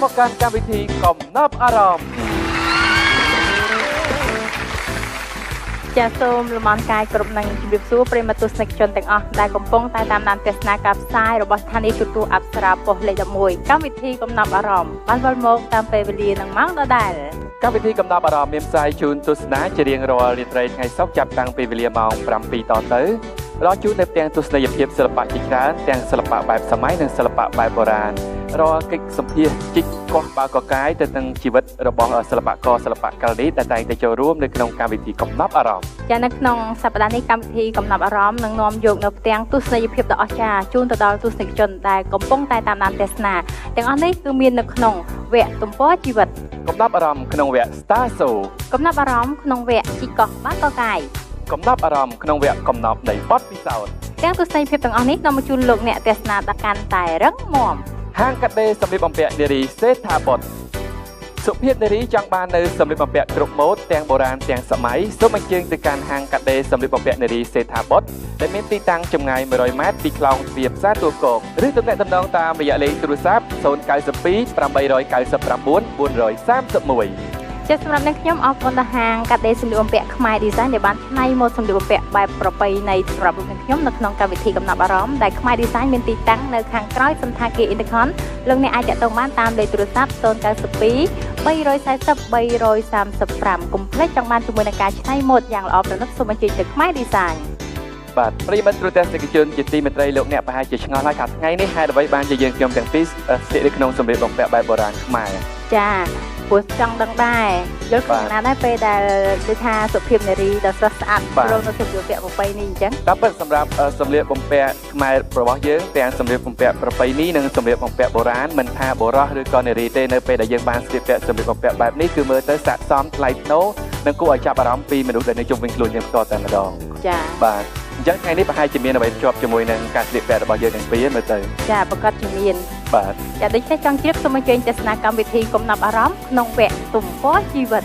មកកាន់កម្មវិធីកំណប់អារម្មណ៍ចាសសូមលំអរកាយគ្រប់នឹងជម្រាបសួរប្រិយមិត្តទស្សនិកជនទាំងអស់ដែលកំពុងតែតាមដានទស្សនាការផ្សាយរបស់ស្ថានីយទូរទស្សន៍អប្សរាប៉ុស្តិ៍លេខ11កម្មវិធីកំណប់អារម្មណ៍បានវិលមកតាមពេលវេលានឹងម៉ោងដដែលកម្មវិធីកំណប់អារម្មណ៍មានផ្សាយជូនទស្សនាជារៀងរាល់រាត្រីថ្ងៃសុក្រចាប់តាំងពីវេលាម៉ោង 7 តទៅរកជូននៅផ្ទាំងទស្សនីយភាពសិល្បៈជាច្រើនទាំងសិល្បៈបែបសម័យនិងសិល្បៈបែបបុរាណរាល់កិច្ចសម្ភាសជីកកោះបាល់កកាយទៅនឹងជីវិតរបស់សិល្បករសិល្បករនេះដែលតែងតែចូលរួមនៅក្នុងកម្មវិធីកំណប់អារម្មណ៍ចានៅក្នុងសប្តាហ៍នេះកម្មវិធីកំណប់អារម្មណ៍នឹងនាំយកនៅផ្ទាំងទស្សនីយភាពដ៏អស្ចារ្យជូនទៅដល់ទស្សនិកជនដែលកំពុងតែតាមដានទស្សនាទាំងអស់នេះគឺមាននៅក្នុងវគ្គទំព័រជីវិតកំណប់អារម្មណ៍ក្នុងវគ្គ Star Show កំណប់អារម្មណ៍ក្នុងវគ្គជីកកោះបាល់កកាយកំណប់អារម្មណ៍ក្នុងវគ្គកំណប់នៃបទពិសោធន៍ទាំងទស្សនីយភាពទាំងអស់នេះនាំមកជូនលោកអ្នកទស្សនាដល់កាន់តែរឹងមាំហាងកាត់ដេរសម្លៀកបំពាក់នារីសេដ្ឋាបុត្រសុភាពនារីចង់បាននៅសម្លៀកបំពាក់គ្រប់ម៉ូដទាំងបុរាណទាំងសម័យសូមអញ្ជើញទៅកាន់ហាងកាត់ដេរសម្លៀកបំពាក់នារីសេដ្ឋាបុត្រដែលមានទីតាំងចម្ងាយ100ម៉ែត្រពីខ្លោងទ្វារផ្សារទួលគោកឬទំនាក់ទំនងតាមរយៈលេខទូរស័ព្ទ092 899 431ចាសម្រាប់អ្នកខ្ញុំអរគុណដល់ហាងកាត់ដេរសម្លៀកបំពាក់ខ្មែរ Design ដែលបានច្នៃម៉ូដសម្លៀកបំពាក់បែបប្រពៃណីសម្រាប់លោកអ្នកខ្ញុំនៅក្នុងកម្មវិធីកំណប់អារម្មណ៍ដែលខ្មែរ Design មានទីតាំងនៅខាងក្រោយសន្តាគារ Intercon លោកអ្នកអាចតាក់ទងបានតាមលេខទូរស័ព្ទ092 340 335កុំភ្លេចចង់បានជាមួយនឹងការច្នៃម៉ូដយ៉ាងល្អប្រណិតសូមអញ្ជើញទៅខ្មែរ Design បាទប្រិយមិត្តទូរទស្សនិកជនជាទីមេត្រីលោកអ្នកប្រហែលជាឆ្ងល់ហើយថាថ្ងៃនេះហេតុអ្វីបានជាយើងខ្ញុំទាំងពីរស្ថិតនៅក្នុងសម្លៀកបំពាក់បែបបុរាណខ្មែរចាព្រោះចង់ដឹងដែរយល់ខ្លួនណាដែរពេលដែលគេថាសុភាពនារីដ៏ស្រស់ស្អាតព្រមនៅសម្លៀកបំពាក់ប្រពៃណីអញ្ចឹងតាមពិតសម្រាប់សម្លៀកបំពាក់ខ្មែររបស់យើងទាំងសម្លៀកបំពាក់ប្រពៃណីនិងសម្លៀកបំពាក់បុរាណមិនថាបុរសឬក៏នារីទេនៅពេលដែលយើងបានស្លៀកពាក់សម្លៀកបំពាក់បែបនេះគឺមើលទៅស័ក្តិសមថ្លៃថ្នូរនិងគួរឲ្យចាប់អារម្មណ៍ពីមនុស្សដែលនៅជុំវិញខ្លួនយើងផ្ទាល់តែម្ដងចាបាទអញ្ចឹងថ្ងៃនេះប្រហែលជាមានអ្វីភ្ជាប់ជាមួយនឹងការស្លៀកពាក់របស់យើងទាំងពីរមើលទៅចាប្រកាសជាមានបាទចាដូច្នេះចង់ជ្រាបសូមអញ្ជើញទស្សនាកម្មវិធីកំណប់អារម្មណ៍ក្នុងវគ្គទំព័រជីវិត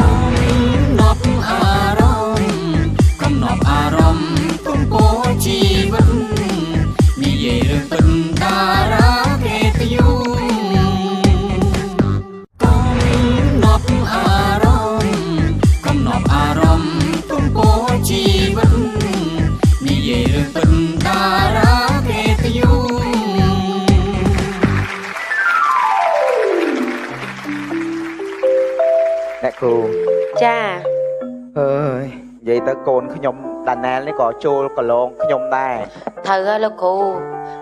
កំណប់អារម្មណ៍កំណប់អារម្មណ៍ទំព័រជីវិតនិយាយរឿងពិតតារាគេទៅយូកំណប់អារម្មណ៍កំណប់អារម្មណ៍ទំព័រជីវិតនិយាយរឿងពិតតារាគេទៅយូអ្នកគ្រូចាអើយនិយាយទៅកូនខ្ញុំដាណែលនេះក៏ចូលកន្លងខ្ញុំដែរត្រូវហើយលោកគ្រូ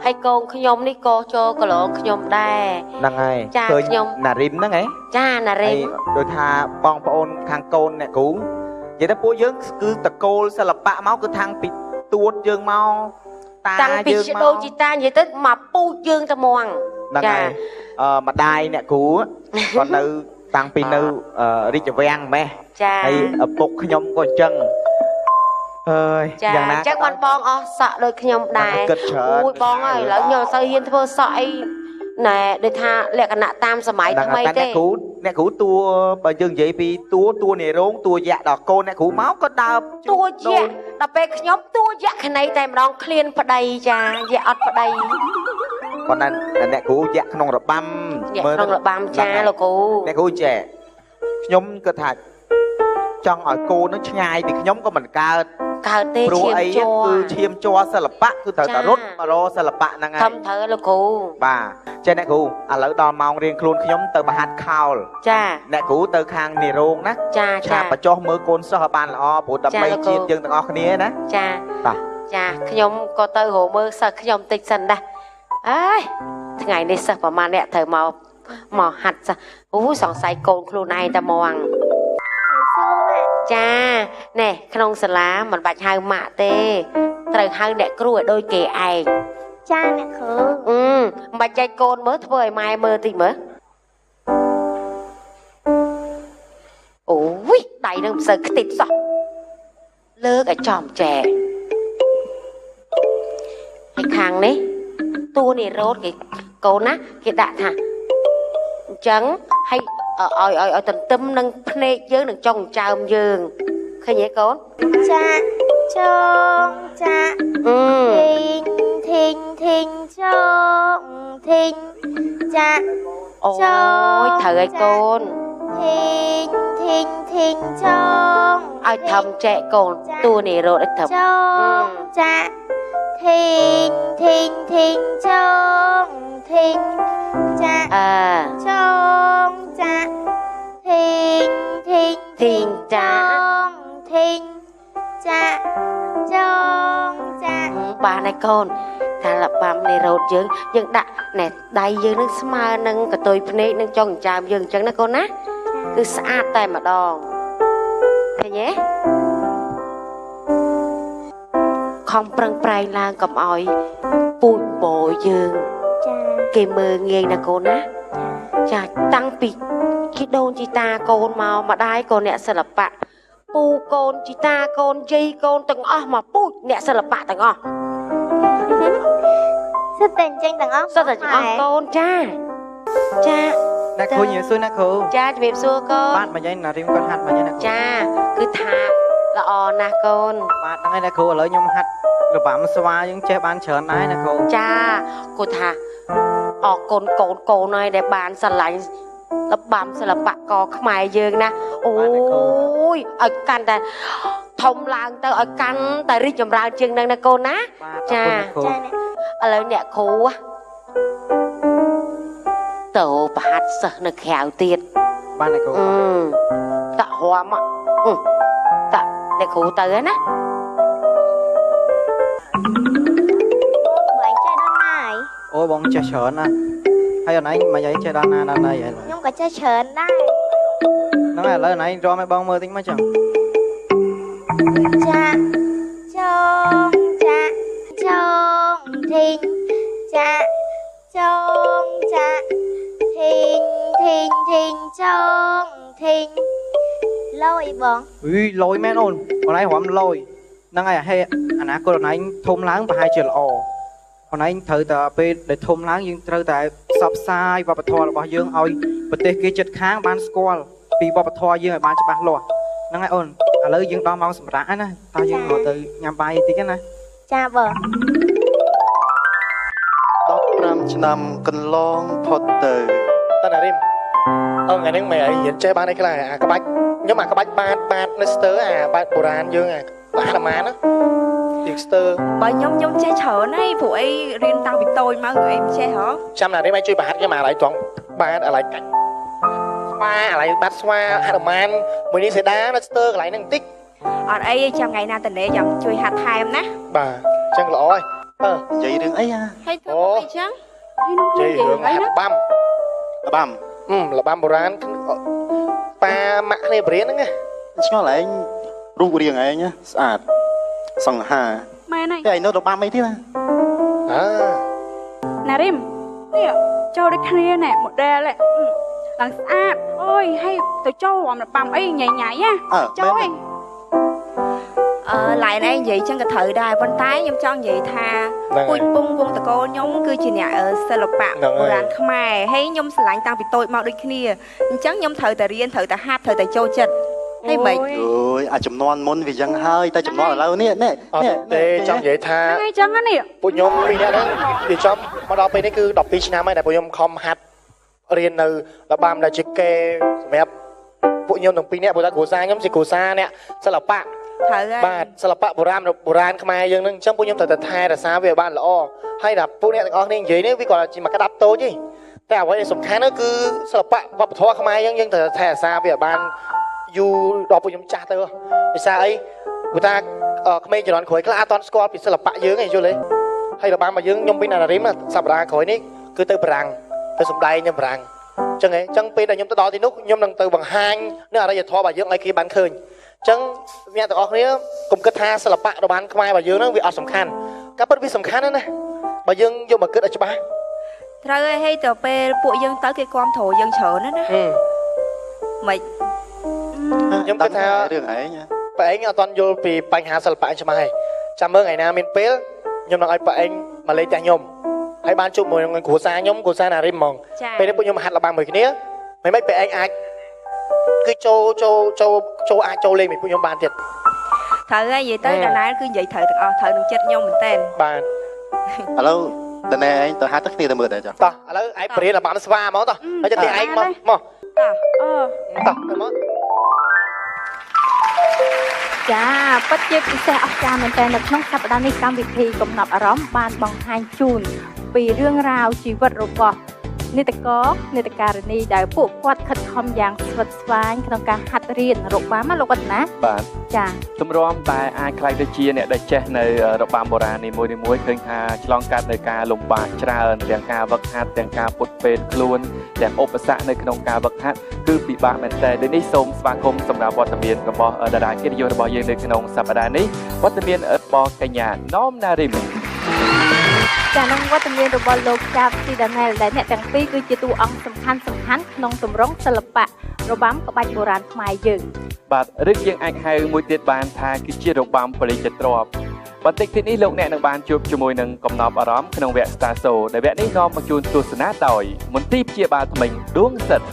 ហើយកូនខ្ញុំនេះក៏ចូលកន្លងខ្ញុំដែរហ្នឹងហើយឃើញខ្ញុំណារិមហ្នឹងហ៎ចាណារិមដូចថាបងប្អូនខាងកូនអ្នកគ្រូនិយាយទៅពួកយើងគឺតកូលសិល្បៈមកគឺតាំងពីទួតយើងមកតាំងពីជីដូនជីតានិយាយទៅមកពូជយើងតែហ្មងហ្នឹងហើយម្ដាយអ្នកគ្រូគាត់នៅតាំងពីនៅរាជវាំងម៉េះចាហើយឪពុកខ្ញុំក៏អញ្ចឹងអើយយ៉ាងណាអញ្ចឹងបានបងអស់សក់ដូចខ្ញុំដែរអូយបងអើយឥឡូវខ្ញុំអត់សូវហ៊ានធ្វើសក់អីណែដូចថាលក្ខណៈតាមសម័យថ្មីទេអ្នកគ្រូតួបើយើងនិយាយពីតួនេរោងតួយៈដល់កូនអ្នកគ្រូមកក៏ដើរតួយៈដល់ពេលខ្ញុំតួយៈខ្នៃតែម្ដងឃ្លានប្តីចាយៈអត់ប្តីប៉ុន្តែអ្នកគ្រូយៈក្នុងរបាំមើលក្នុងរបាំចាលោកគ្រូអ្នកគ្រូចេះខ្ញុំគិតថាចង់ឲ្យកូននឹងឆ្ងាយពីខ្ញុំក៏មិនកើតទេឈាមជ័រគឺឈាមជ័រសិល្បៈគឺត្រូវតែរត់មករសិល្បៈហ្នឹងហើយខ្ញុំត្រូវលោកគ្រូបាទចេះអ្នកគ្រូឥឡូវដល់ម៉ោងរៀនខ្លួនខ្ញុំទៅបហាត់ខោលចាអ្នកគ្រូទៅខាងនេរោងណាចាឆាបបញ្ចុះមើលកូនសិស្សឲ្យបានល្អព្រោះដើម្បីជាតិយើងទាំងអស់គ្នាណាចាបាទចាខ្ញុំក៏ទៅរកមើលសិស្សខ្ញុំតិចសិនដែរអើយថ្ងៃនេះសិស្សប្រហែលអ្នកត្រូវមកហាត់សិស្សអូយសង្ស័យកូនខ្លួនឯងតែហ្មងចាណែក្នុងសាលាមិនបាច់ហៅម៉ាក់ទេត្រូវហៅអ្នកគ្រូឲ្យដូចគេឯងចាអ្នកគ្រូមិនបាច់ចែកកូនមើលធ្វើឲ្យម៉ែមើលតិចមើលអូយដៃនឹងមិនសូវខ្ទេចសោះលើកឲ្យចំចែហើយខាងនេះតួនេះរោតគេកូនណាគេដាក់ថាអញ្ចឹងឲ្យទន្ទឹមនឹងភ្នែកយើងនឹងចុងចើមយើងឃើញទេកូនចាចងចាធីងចងធីង ចាអូយត្រូវឲ្យកូនធីងចងឲ្យធំចែកកូនទូនេះរត់ឲ្យធំចងចាធីងចងធីងចាចងចាធីងចាធីងចាចងចាបានហើយកូនថាលបាំនេះរត់យើងដាក់ណែដៃយើងនឹងស្មើនឹងកតុយភ្នែកនឹងចុងចាមយើងអញ្ចឹងណាកូនណាគឺស្អាតតែម្ដងឃើញទេខំប្រឹងប្រែងឡើងកុំឲ្យពូជបោយើងចាគេមើលងាយណាកូនណាចាតាំងពីជីដូនជីតាកូនមកម្ដាយកូនអ្នកសិល្បៈពូកូនជីតាកូនយាយកូនទាំងអស់មកពូជអ្នកសិល្បៈទាំងអស់សិតតែអញ្ចឹងទាំងអស់សិតតែទាំងអស់កូនចាអ្នកគ្រូញ៉ាំសួរអ្នកគ្រូចាជំរាបសួរកូនបាទមកយ៉ាងណារៀមគាត់ហាត់មកយ៉ាងណាចាគឺថាល្អណាស់កូនបាទហ្នឹងហើយអ្នកគ្រូឥឡូវខ្ញុំហាត់របាំស្វាយើងចេះបានច្រើនដែរអ្នកគ្រូចាគូថាអរគុណកូនហើយដែលបានស្រឡាញ់របាំសិល្បករខ្មែរយើងណាអូយឲ្យកាន់តែធំឡើងទៅឲ្យកាន់តែរីកចម្រើនជាងនឹងណាកូនណាចាឥឡូវអ្នកគ្រូទៅប្រហាត់សិស្សនៅក្រៅទៀតបានអ្នកគ្រូតាក់រំតាក់អ្នកគ្រូទៅហ្នឹងណាបងចេះដល់ណាយអូបងចេះច្រើនណាហើយអនឯងមកយាយចេះដល់ណាដល់ណីហើយខ្ញុំក៏ចេះច្រើនដែរហ្នឹងហើយឥឡូវអនឯងរំឲ្យបងមើលតិចមកចឹងចាចងធីងចាចងចាធីងចងធីងលយបងលយមែនអូនបងឯងរំលយហ្នឹងហើយហេអនាគតអូនឯងធំឡើងប្រហែលជាល្អអូនឯងត្រូវតែពេលដែលធំឡើងយើងត្រូវតែផ្សព្វផ្សាយវប្បធម៌របស់យើងឲ្យប្រទេសគេជិតខាងបានស្គាល់ពីវប្បធម៌យើងឲ្យបានច្បាស់លាស់ហ្នឹងហើយអូនឥឡូវយើងដល់ម៉ោងសម្រាប់ហើយណាតោះយើងមកទៅញ៉ាំបាយតិចណាចាបង15ឆ្នាំកន្លងផុតទៅតាណារីមថ្ងៃនេះមិនអីរៀនចេះបានអីខ្លះអាក្បាច់ខ្ញុំអាក្បាច់បាតនៅស្ទើអាបាតបុរាណយើងអាបាតអាម៉ានណាទីស្ទើបើខ្ញុំចេះច្រើនហើយព្រោះអីរៀនតាំងពីតូចមកគឺអីមិនចេះហ៎ចាំណារីមឲ្យជួយបាតខ្ញុំអាឡៃត្រង់បាតអាឡៃកាច់ស្វាអាឡៃបាត់ស្វាអាម៉ានមួយនេះសេដានៅស្ទើកន្លែងហ្នឹងបន្តិចអត់អីចាំថ្ងៃណាតនេចាំជួយហាត់ថែមណាបាទអញ្ចឹងល្អហើយនិយាយរឿងអីហ่าហើយធ្វើអីចឹងនិយាយរឿងហាត់របាំរបាំបុរាណប៉ាម៉ាក់គ្នាបរៀនហ្នឹងណាឆ្ងល់ឯងរូបរាងឯងស្អាតសង្ហាមែនហើយតែឯងនៅរបាំអីទៀតណាណារីមនេះចូលដូចគ្នាណែ model ឡើងស្អាតអូយហើយទៅចូលរបាំអីញ៉ៃណាចូលឯងឡៃនេះនិយាយចឹងក៏ត្រូវដែរប៉ុន្តែខ្ញុំចង់និយាយថាពូជពងវងតកូលខ្ញុំគឺជាអ្នកសិល្បៈបុរាណខ្មែរហើយខ្ញុំស្រឡាញ់តាំងពីតូចមកដូចគ្នាអញ្ចឹងខ្ញុំត្រូវតែរៀនត្រូវតែហាត់ត្រូវតែចូលចិត្តហើយមិនអូយអាចំនួនមុនវាយ៉ាងហើយតែចំនួនឥឡូវនេះទេចង់និយាយថាអញ្ចឹងនេះពួកខ្ញុំពីរនាក់ហ្នឹងនិយាយចំមកដល់ពេលនេះគឺ12ឆ្នាំហើយដែលពួកខ្ញុំខំហាត់រៀននៅរបាំដែលជាគេសម្រាប់ពួកខ្ញុំទាំងពីរនាក់ព្រោះថាគ្រូសាខ្ញុំជាគ្រូសាអ្នកសិល្បៈត្រូវហើយបាទសិល្បៈបុរាណខ្មែរយើងហ្នឹងអញ្ចឹងពួកខ្ញុំត្រូវតែថែរក្សាវាបានល្អហើយដល់ពួកអ្នកទាំងអស់គ្នានិយាយនេះវាគាត់ជាមកក្តាប់តូចទេតែអ្វីដែលសំខាន់នោះគឺសិល្បៈវប្បធម៌ខ្មែរយើងត្រូវតែថែរក្សាវាបានយូរដល់ពួកខ្ញុំចាស់ទៅភាសាអីព្រោះថាក្មេងជំនាន់ក្រោយខ្លះអត់ទាន់ស្គាល់ពីសិល្បៈយើងទេយល់ទេហើយរបាំរបស់យើងខ្ញុំពីណារីមសប្តាហ៍ក្រោយនេះគឺទៅបារាំងទៅសម្ដែងនៅបារាំងអញ្ចឹងហ៎អញ្ចឹងពេលដែលខ្ញុំទៅដល់ទីនោះខ្ញុំនឹងទៅបង្ហាញនៅអរិយធម៌របស់យើងឲ្យគេបានឃើញអញ្ចឹងអ្នកទាំងអស់គ្នាកុំគិតថាសិល្បៈរបាំខ្មែររបស់យើងហ្នឹងវាអត់សំខាន់ការពិតវាសំខាន់ណាស់បើយើងយកមកគិតឲ្យច្បាស់ត្រូវហើយទៅពេលពួកយើងទៅគេគាំទ្រយើងច្រើនណាស់ណាមិនខ្ញុំគិតថារឿងឯងប៉ែឯងអត់ទាន់យល់ពីបញ្ហាសិល្បៈច្បាស់ទេចាំមើលថ្ងៃណាមានពេលខ្ញុំនឹងឲ្យប៉ែឯងមកលេងផ្ទះខ្ញុំហើយបានជួបមួយនឹងគ្រួសារខ្ញុំគ្រួសារណារីមហ្មងពេលនេះពួកខ្ញុំហាត់របាំមួយគ្នាមិនម៉េចប៉ែឯងអាចគឺចូលអាចចូលលេងជាមួយពួកខ្ញុំបានទៀតត្រូវហើយនិយាយទៅដល់ណាគឺនិយាយត្រូវទាំងអស់ត្រូវនឹងចិត្តខ្ញុំមែនតើបាទឥឡូវ តែណែឯងទៅហាត់ទឹកគ្នាតែមើលដែរចា តោះឥឡូវឯងបរិញ្ញាបានស្វាហ្មងតោះហើយចាំទីឯងមក តោះទៅមក ចាពិតជាពិសេសអស្ចារ្យមែនទែននៅក្នុងសប្តាហ៍នេះកម្មវិធីកំណត់អារម្មណ៍បានបង្ហាញជូនពីរឿងរ៉ាវជីវិតរបស់នេតកនេតការិនីដែលពួកគាត់ខិតខំយ៉ាងស្វិតស្វាញក្នុងការហាត់រៀនរបាំណាលោកវឌ្ឍនា បាទ ចា ទម្រាំតែអាចខ្លាយទៅជាអ្នកដែលចេះនៅរបាំបុរាណនីមួយៗឃើញថាឆ្លងកាត់នៅការលំបាកច្រើនទាំងការវឹកហាត់ទាំងការពុតពេនខ្លួនទាំងឧបសគ្គនៅក្នុងការវឹកហាត់គឺពិបាកមែនទែនដូចនេះសូមស្វាគមន៍សម្រាប់វត្តមានរបស់តារាកិត្តិយសរបស់យើងនៅក្នុងសប្តាហ៍នេះវត្តមានរបស់កញ្ញាណមណារីម ចាក្នុងវត្តមានរបស់លោកចាបស៊ីដាណែលដែលអ្នកទាំងពីរគឺជាតួអង្គសំខាន់ក្នុងទម្រង់សិល្បៈរបាំក្បាច់បុរាណខ្មែរយើង បាទឬយើងអាចហៅមួយទៀតបានថាគឺជារបាំបរិយាទ្របបន្តិចទៀតនេះលោកអ្នកនឹងបានជួបជាមួយនឹងកំណប់អារម្មណ៍ក្នុងវគ្គ Star Show ដែលវគ្គនេះនាំមកជូនទស្សនាដោយមន្ទីរព្យាបាលថ្មិញដួងសិទ្ធ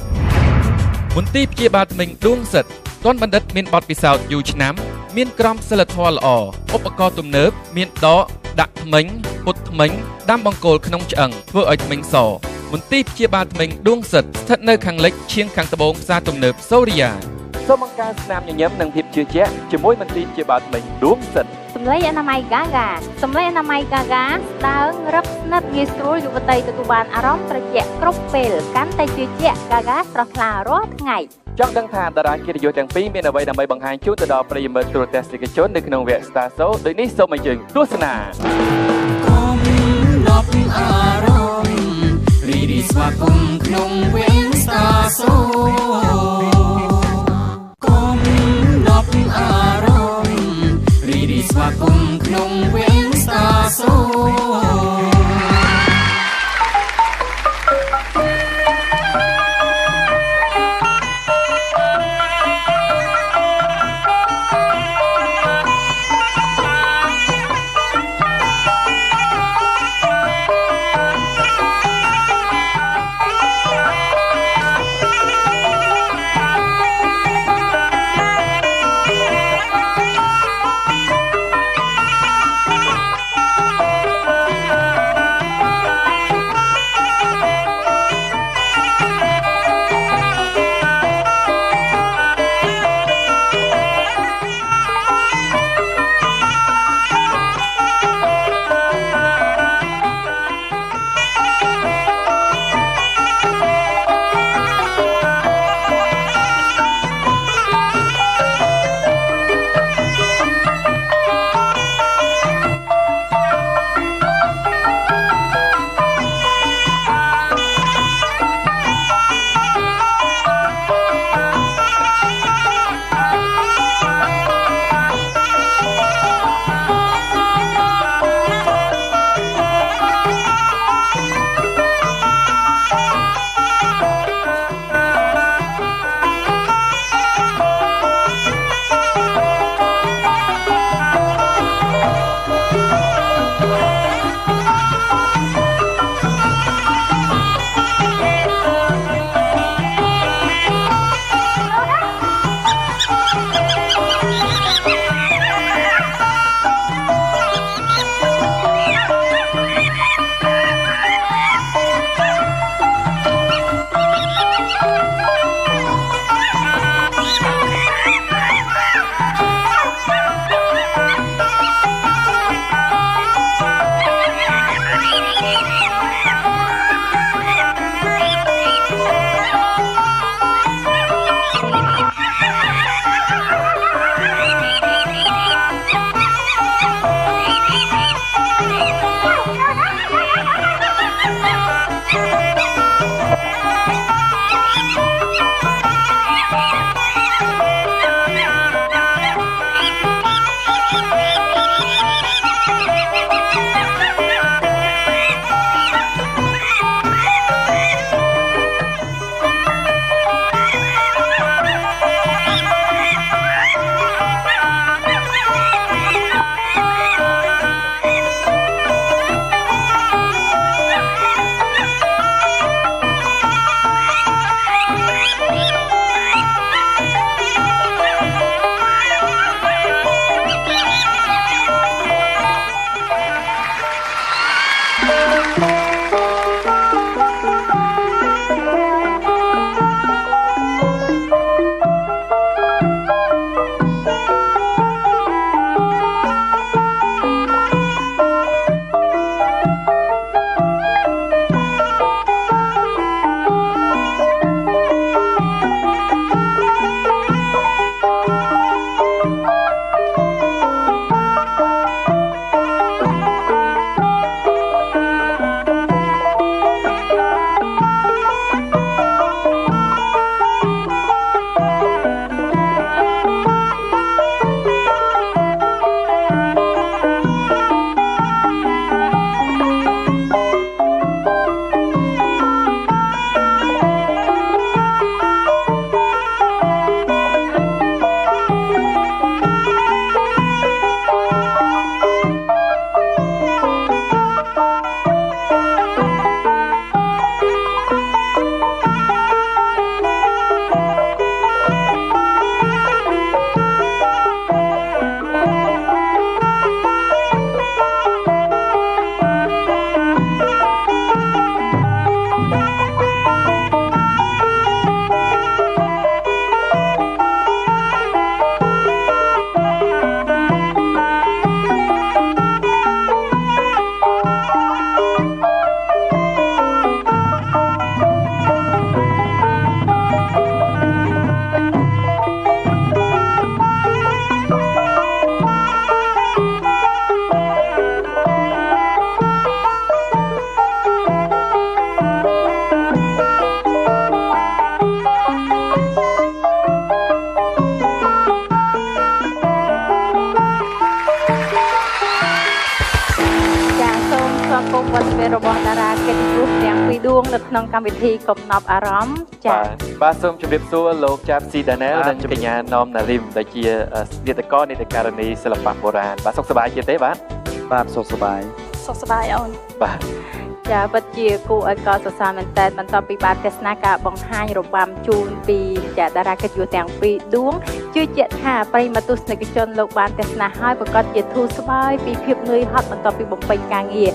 មន្ទីរព្យាបាលថ្មិញដួងសិទ្ធទាន់បណ្ឌិតមានបទពិសោធន៍យូរឆ្នាំមានក្រមសីលធម៌ល្អឧបករណ៍ទំនើបមានដកដាក់ថ្មិញពុតថ្មិញដាំបង្គោលក្នុងឆ្អឹងធ្វើឲ្យថ្មិញសមន្ទីរព្យាបាលថ្មិញដួងសិទ្ធស្ថិតនៅខាងលិចឈៀងខាងត្បូងផ្សារទំនើបសូរិយា សូមបង្កើនស្នាមញញឹមនិងភាពជឿជាក់ជាមួយមន្ទីរព្យាបាលថ្មិញដួងសិទ្ធ សម្លេងអនាម័យ Gaga សម្លេងអនាម័យ Gaga ស្ដើងរឹបស្និទ្ធងាយស្រួលយុវតីទទួលបានអារម្មណ៍ត្រជាក់គ្រប់ពេលកាន់តែជឿជាក់ Gaga ស្រស់ថ្លារាល់ថ្ងៃ ចង់ដឹងថាតារាកិត្តិយសទាំងពីរមានអ្វីដើម្បីបង្ហាញជូនទៅដល់ប្រិយមិត្តទូរទស្សនិកជននៅក្នុងវគ្គ Star Show ដូចនេះសូមអញ្ជើញទស្សនា រីរីស្វាគមន៍ក្នុងវេង Star Show កុំដប់អារម្មណ៍រីរីស្វាគមន៍ក្នុងវេង Star Show ច ទៅក្នុងកម្មវិធីកំណប់អារម្មណ៍ចា៎ បាទសូមជម្រាបសួរលោកចាបស៊ីដាណែលនិងកញ្ញាណមណារីមដែលជានាដករនៃការនីសិល្បៈបុរាណបាទសុខសប្បាយជាទេបាទសុខសប្បាយ សុខសប្បាយអូន បាទ ចាពិតជាគួរឲ្យកោតសរសើរមែនតើបន្ទាប់ពីបានទស្សនាការបង្ហាញរបាំជូនពីចាតារាកិត្តិយសទាំងពីរដួងជឿជាក់ថាប្រិយមិត្តទស្សនិកជនលោកបានទស្សនាហើយប្រកាសជាធូរស្បើយពីភាពនឿយហត់បន្ទាប់ពីបំពេញការងារ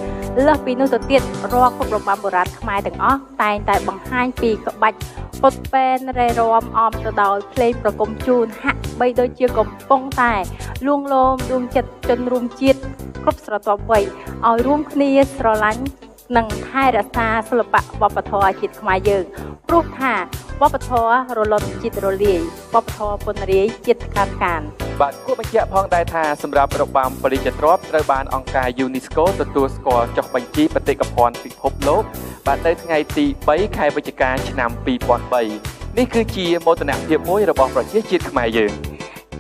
លើសពីនោះទៅទៀតរាល់គ្រប់របាំបុរាណខ្មែរទាំងអស់តែងតែបង្ហាញពីក្បាច់ពុតពេនរេរាំអមទៅដោយភ្លេងប្រគំជូនហាក់បីដូចជាកំពុងតែលួងលោមដួងចិត្តជនរួមជាតិគ្រប់ស្រទាប់វ័យឲ្យរួមគ្នាស្រឡាញ់និងថែរក្សាសិល្បៈវប្បធម៌ជាតិខ្មែរយើងព្រោះថាវប្បធម៌រលត់ជាតិរលាយវប្បធម៌ពន្រាយជាតិកាន បាទគួរបញ្ជាក់ផងដែរថាសម្រាប់របាំបរិយាទ្រព្យត្រូវបានអង្គការ UNESCO ទទួលស្គាល់ចុះបញ្ជីបេតិកភណ្ឌពិភពលោកបាទនៅថ្ងៃទី3ខែវិច្ឆិកាឆ្នាំ2003នេះគឺជាមោទនភាពមួយរបស់ប្រជាជាតិខ្មែរយើង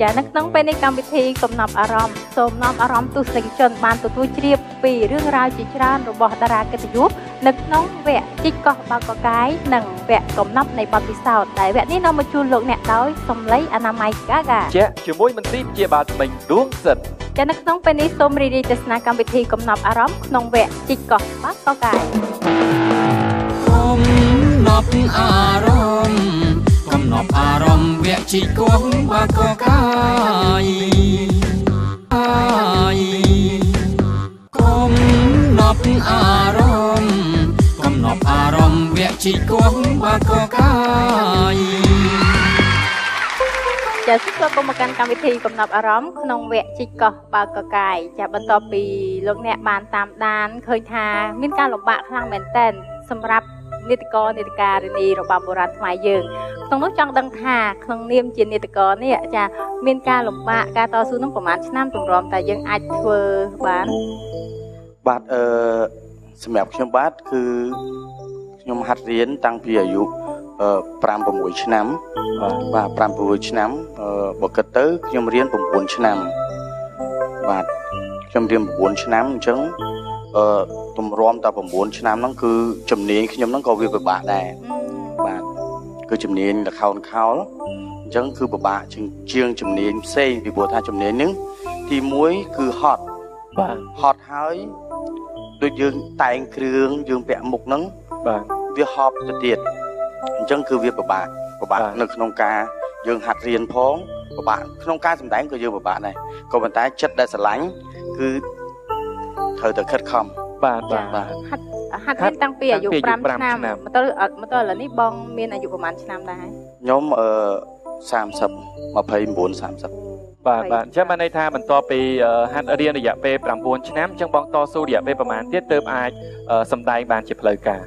ចានៅក្នុងពេលនេះកម្មវិធីកំណប់អារម្មណ៍សូមនាំអារម្មណ៍ទស្សនិកជនបានទទួលជ្រាបពីរឿងរ៉ាវជាច្រើនរបស់តារាកិត្តិយសនៅក្នុងវគ្គជីកកោះបាល់កកាយនិងវគ្គកំណប់នៃបទពិសោធន៍ដែលវគ្គនេះនាំមកជូនលោកអ្នកដោយសំឡេងអនាម័យកាកា ជាជាមួយមន្ត្រីព្យាបាលថ្មីដួងសិត ចានៅក្នុងពេលនេះសូមរីករាយទស្សនាកម្មវិធីកំណប់អារម្មណ៍ក្នុងវគ្គជីកកោះបាល់កកាយ កំណប់អារម្មណ៍កំណប់អារម្មណ៍វគ្គជីកកោះបាល់កកាយកំណប់អារម្មណ៍កំណប់អារម្មណ៍វគ្គជីកកោះបាល់កកាយ ចាសចូលមកកាន់កម្មវិធីកំណប់អារម្មណ៍ក្នុងវគ្គជីកកោះបាល់កកាយចាបន្ទាប់ពីលោកអ្នកបានតាមដានឃើញថាមានការលំបាកខ្លាំងមែនទែនសម្រាប់នាដករនាដការីនីរបាំបុរាណខ្មែរយើងក្នុងនោះចង់ដឹងថាក្នុងនាមជានាដករនេះចាមានការលំបាកការតស៊ូនឹងប្រហែលឆ្នាំទម្រាំតែយើងអាចធ្វើបាន បាទសម្រាប់ខ្ញុំបាទគឺខ្ញុំហាត់រៀនតាំងពីអាយុ 5-6 ឆ្នាំបាទ 5-6 ឆ្នាំបើគិតទៅខ្ញុំរៀន 9 ឆ្នាំបាទខ្ញុំរៀន 9 ឆ្នាំអញ្ចឹងទម្រាំតែ 9 ឆ្នាំហ្នឹងគឺជំនាញខ្ញុំហ្នឹងក៏វាពិបាកដែរបាទគឺជំនាញល្ខោនខោលអញ្ចឹងគឺពិបាកជាងជំនាញផ្សេងពីព្រោះថាជំនាញហ្នឹងទី1គឺហត់បាទហត់ហើយដូចយើងតែងគ្រឿងយើងពាក់មុខហ្នឹងបាទវាហប់ទៅទៀតអញ្ចឹងគឺវាពិបាកនៅក្នុងការយើងហាត់រៀនផងពិបាកក្នុងការសម្ដែងក៏យើងពិបាកដែរក៏ប៉ុន្តែចិត្តដែលស្រឡាញ់គឺត្រូវតែខិតខំបាទហាត់រៀនតាំងពីអាយុ 5 ឆ្នាំមកដល់ឥឡូវនេះបងមានអាយុប្រហែលឆ្នាំដែរខ្ញុំ29 30បាទអញ្ចឹងបានន័យថាបន្ទាប់ពីហាត់រៀនរយៈពេល 9 ឆ្នាំអញ្ចឹងបងតស៊ូរយៈពេលប្រហែលទៀតទើបអាចសម្ដែងបានជាផ្លូវការ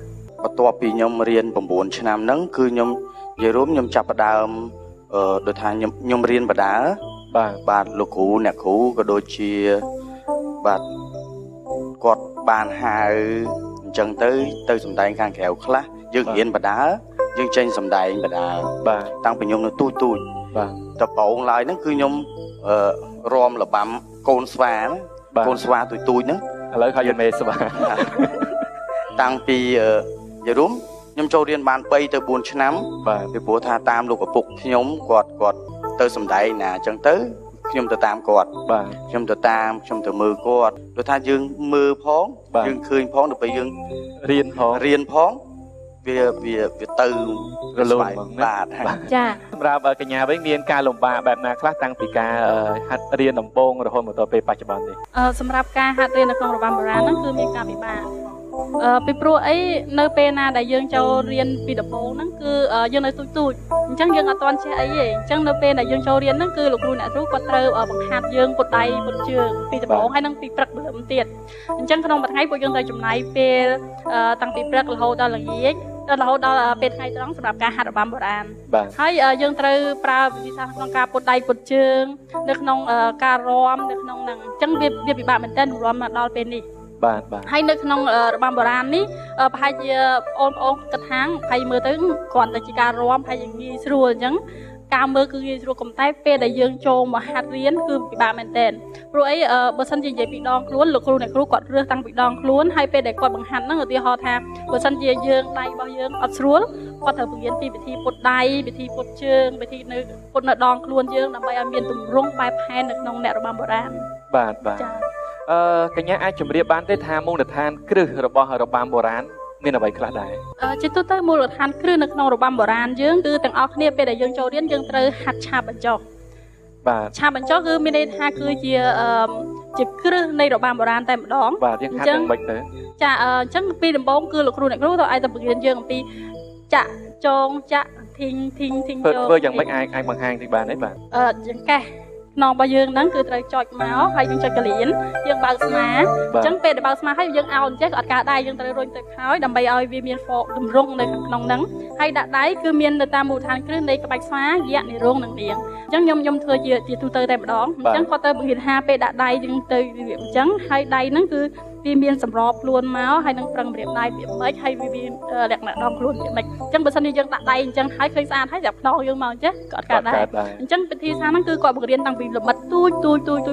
បន្ទាប់ពីខ្ញុំរៀន 9 ឆ្នាំហ្នឹងគឺខ្ញុំនិយាយរួមខ្ញុំចាប់ផ្ដើមដូចថាខ្ញុំរៀនបដាបាទលោកគ្រូអ្នកគ្រូក៏ដូចជាបាទគាត់បានហៅអញ្ចឹងទៅសម្ដែងខាងក្រៅខ្លះយើងរៀនបដាយើងចេញសម្ដែងបដាបាទតាំងពីខ្ញុំនៅទូចបាទដំបូងឡើយហ្នឹងគឺខ្ញុំរាំរបាំកូនស្វាទូចហ្នឹងឥឡូវហើយមេស្វាតាំងពីយរួមខ្ញុំចូលរៀនបាន 3 ទៅ 4 ឆ្នាំបាទពីព្រោះថាតាមលោកឪពុកខ្ញុំគាត់ទៅសម្ដែងណាអញ្ចឹងទៅខ្ញុំទៅតាមគាត់បាទខ្ញុំទៅមើលគាត់ដូចថាយើងមើលផងយើងឃើញផងទៅពេលយើងរៀនផងវាទៅរលូនបាទចាសម្រាប់កញ្ញាវិញមានការលំបាកបែបណាខ្លះតាំងពីការហាត់រៀនដំបូងរហូតមកដល់ពេលបច្ចុប្បន្ននេះសម្រាប់ការហាត់រៀននៅក្នុងរបាំបុរាណហ្នឹងគឺមានការពិបាកពីព្រោះអីនៅពេលណាដែលយើងចូលរៀនពីដំបូងហ្នឹងគឺយើងនៅទូចអញ្ចឹងយើងអត់ទាន់ចេះអីទេអញ្ចឹងនៅពេលដែលយើងចូលរៀនហ្នឹងគឺលោកគ្រូអ្នកគ្រូគាត់ត្រូវបង្ហាត់យើងពុតដៃពុតជើងពីដំបូងហើយនឹងពីព្រឹកដើមទៀតអញ្ចឹងក្នុងមួយថ្ងៃពួកយើងត្រូវចំណាយពេលតាំងពីព្រឹករហូតដល់ល្ងាចរហូតដល់ពេលថ្ងៃត្រង់សម្រាប់ការហាត់របាំបុរាណហើយយើងត្រូវប្រើវិធីសាស្ត្រក្នុងការពុតដៃពុតជើងនៅក្នុងការរាំនៅក្នុងហ្នឹងអញ្ចឹងវាពិបាកមែនទែនរាំមកដល់ពេលនេះបាទហើយនៅក្នុងរបាំបុរាណនេះប្រហែលជាបងប្អូនគិតថាហើយមើលទៅគ្រាន់តែជាការរាំហើយងាយស្រួលអញ្ចឹង ការមើលគឺងាយស្រួលកំតែពេលដែលយើងចូលមកហាត់រៀនគឺពិបាកមែនទែនព្រោះអីបើសិនជានិយាយពីដងខ្លួនលោកគ្រូអ្នកគ្រូគាត់រើសតាំងពីដងខ្លួនហើយពេលដែលគាត់បង្ហាត់ហ្នឹងឧទាហរណ៍ថាបើសិនជាយើងដៃរបស់យើងអត់ស្រួលគាត់ត្រូវបង្រៀនពីវិធីពុតដៃវិធីពុតជើងវិធីនៅពុតនៅដងខ្លួនយើងដើម្បីឲ្យមានទម្រង់បែបផែននៅក្នុងអ្នករបាំបុរាណបាទចាកញ្ញាអាចជម្រាបបានទេថាមូលដ្ឋានគ្រឹះរបស់របាំបុរាណមានអ្វីខ្លះដែរជាទូទៅមូលដ្ឋានគ្រឹះនៅក្នុងរបាំបុរាណយើងគឺទាំងអស់គ្នាពេលដែលយើងចូលរៀនយើងត្រូវហាត់ឆាបបញ្ចុះបាទឆាបបញ្ចុះគឺមានន័យថាគឺជាគ្រឹះនៃរបាំបុរាណតែម្ដងបាទយើងហាត់យ៉ាងម៉េចទៅចាអញ្ចឹងពីដំបូងគឺលោកគ្រូអ្នកគ្រូទៅឲ្យតែបង្រៀនយើងអំពីចាក់ចងចាក់ធីងធ្វើយ៉ាងម៉េចអាចបង្ហាញតិចបានទេបាទចង្កេះខ្នងរបស់យើងហ្នឹងគឺត្រូវចុចមកហើយយើងចុចកលៀនយើងបើកស្មាអញ្ចឹងពេលដែលបើកស្មាហើយយើងអោនចេះក៏អត់កើតដែរយើងត្រូវរុញទៅខោយដើម្បីឲ្យវាមានតម្រង់នៅក្នុងហ្នឹងហើយដាក់ដៃគឺមាននៅតាមមូលដ្ឋានគ្រឹះនៃក្បាច់ស្មាយៈនិរោងនឹងនាងអញ្ចឹងខ្ញុំធ្វើជាទូទៅតែម្ដងអញ្ចឹងគាត់ទៅបង្រៀនថាពេលដាក់ដៃយើងទៅអញ្ចឹងហើយដៃហ្នឹងគឺវាមានសម្របខ្លួនមកហើយនឹងប្រឹងប្រៀបដៃវាមិនហើយវាមានលក្ខណៈដងខ្លួនវាមិនអញ្ចឹងបើសិនជាយើងដាក់ដៃអញ្ចឹងហើយឃើញស្អាតហើយចាប់ខ្នងយើងមកអញ្ចឹងក៏អត់កើតដែរអញ្ចឹងពិធីសាស្ត្រហ្នឹងគឺគាត់បង្រៀនតាំងពីលម្អិតទូ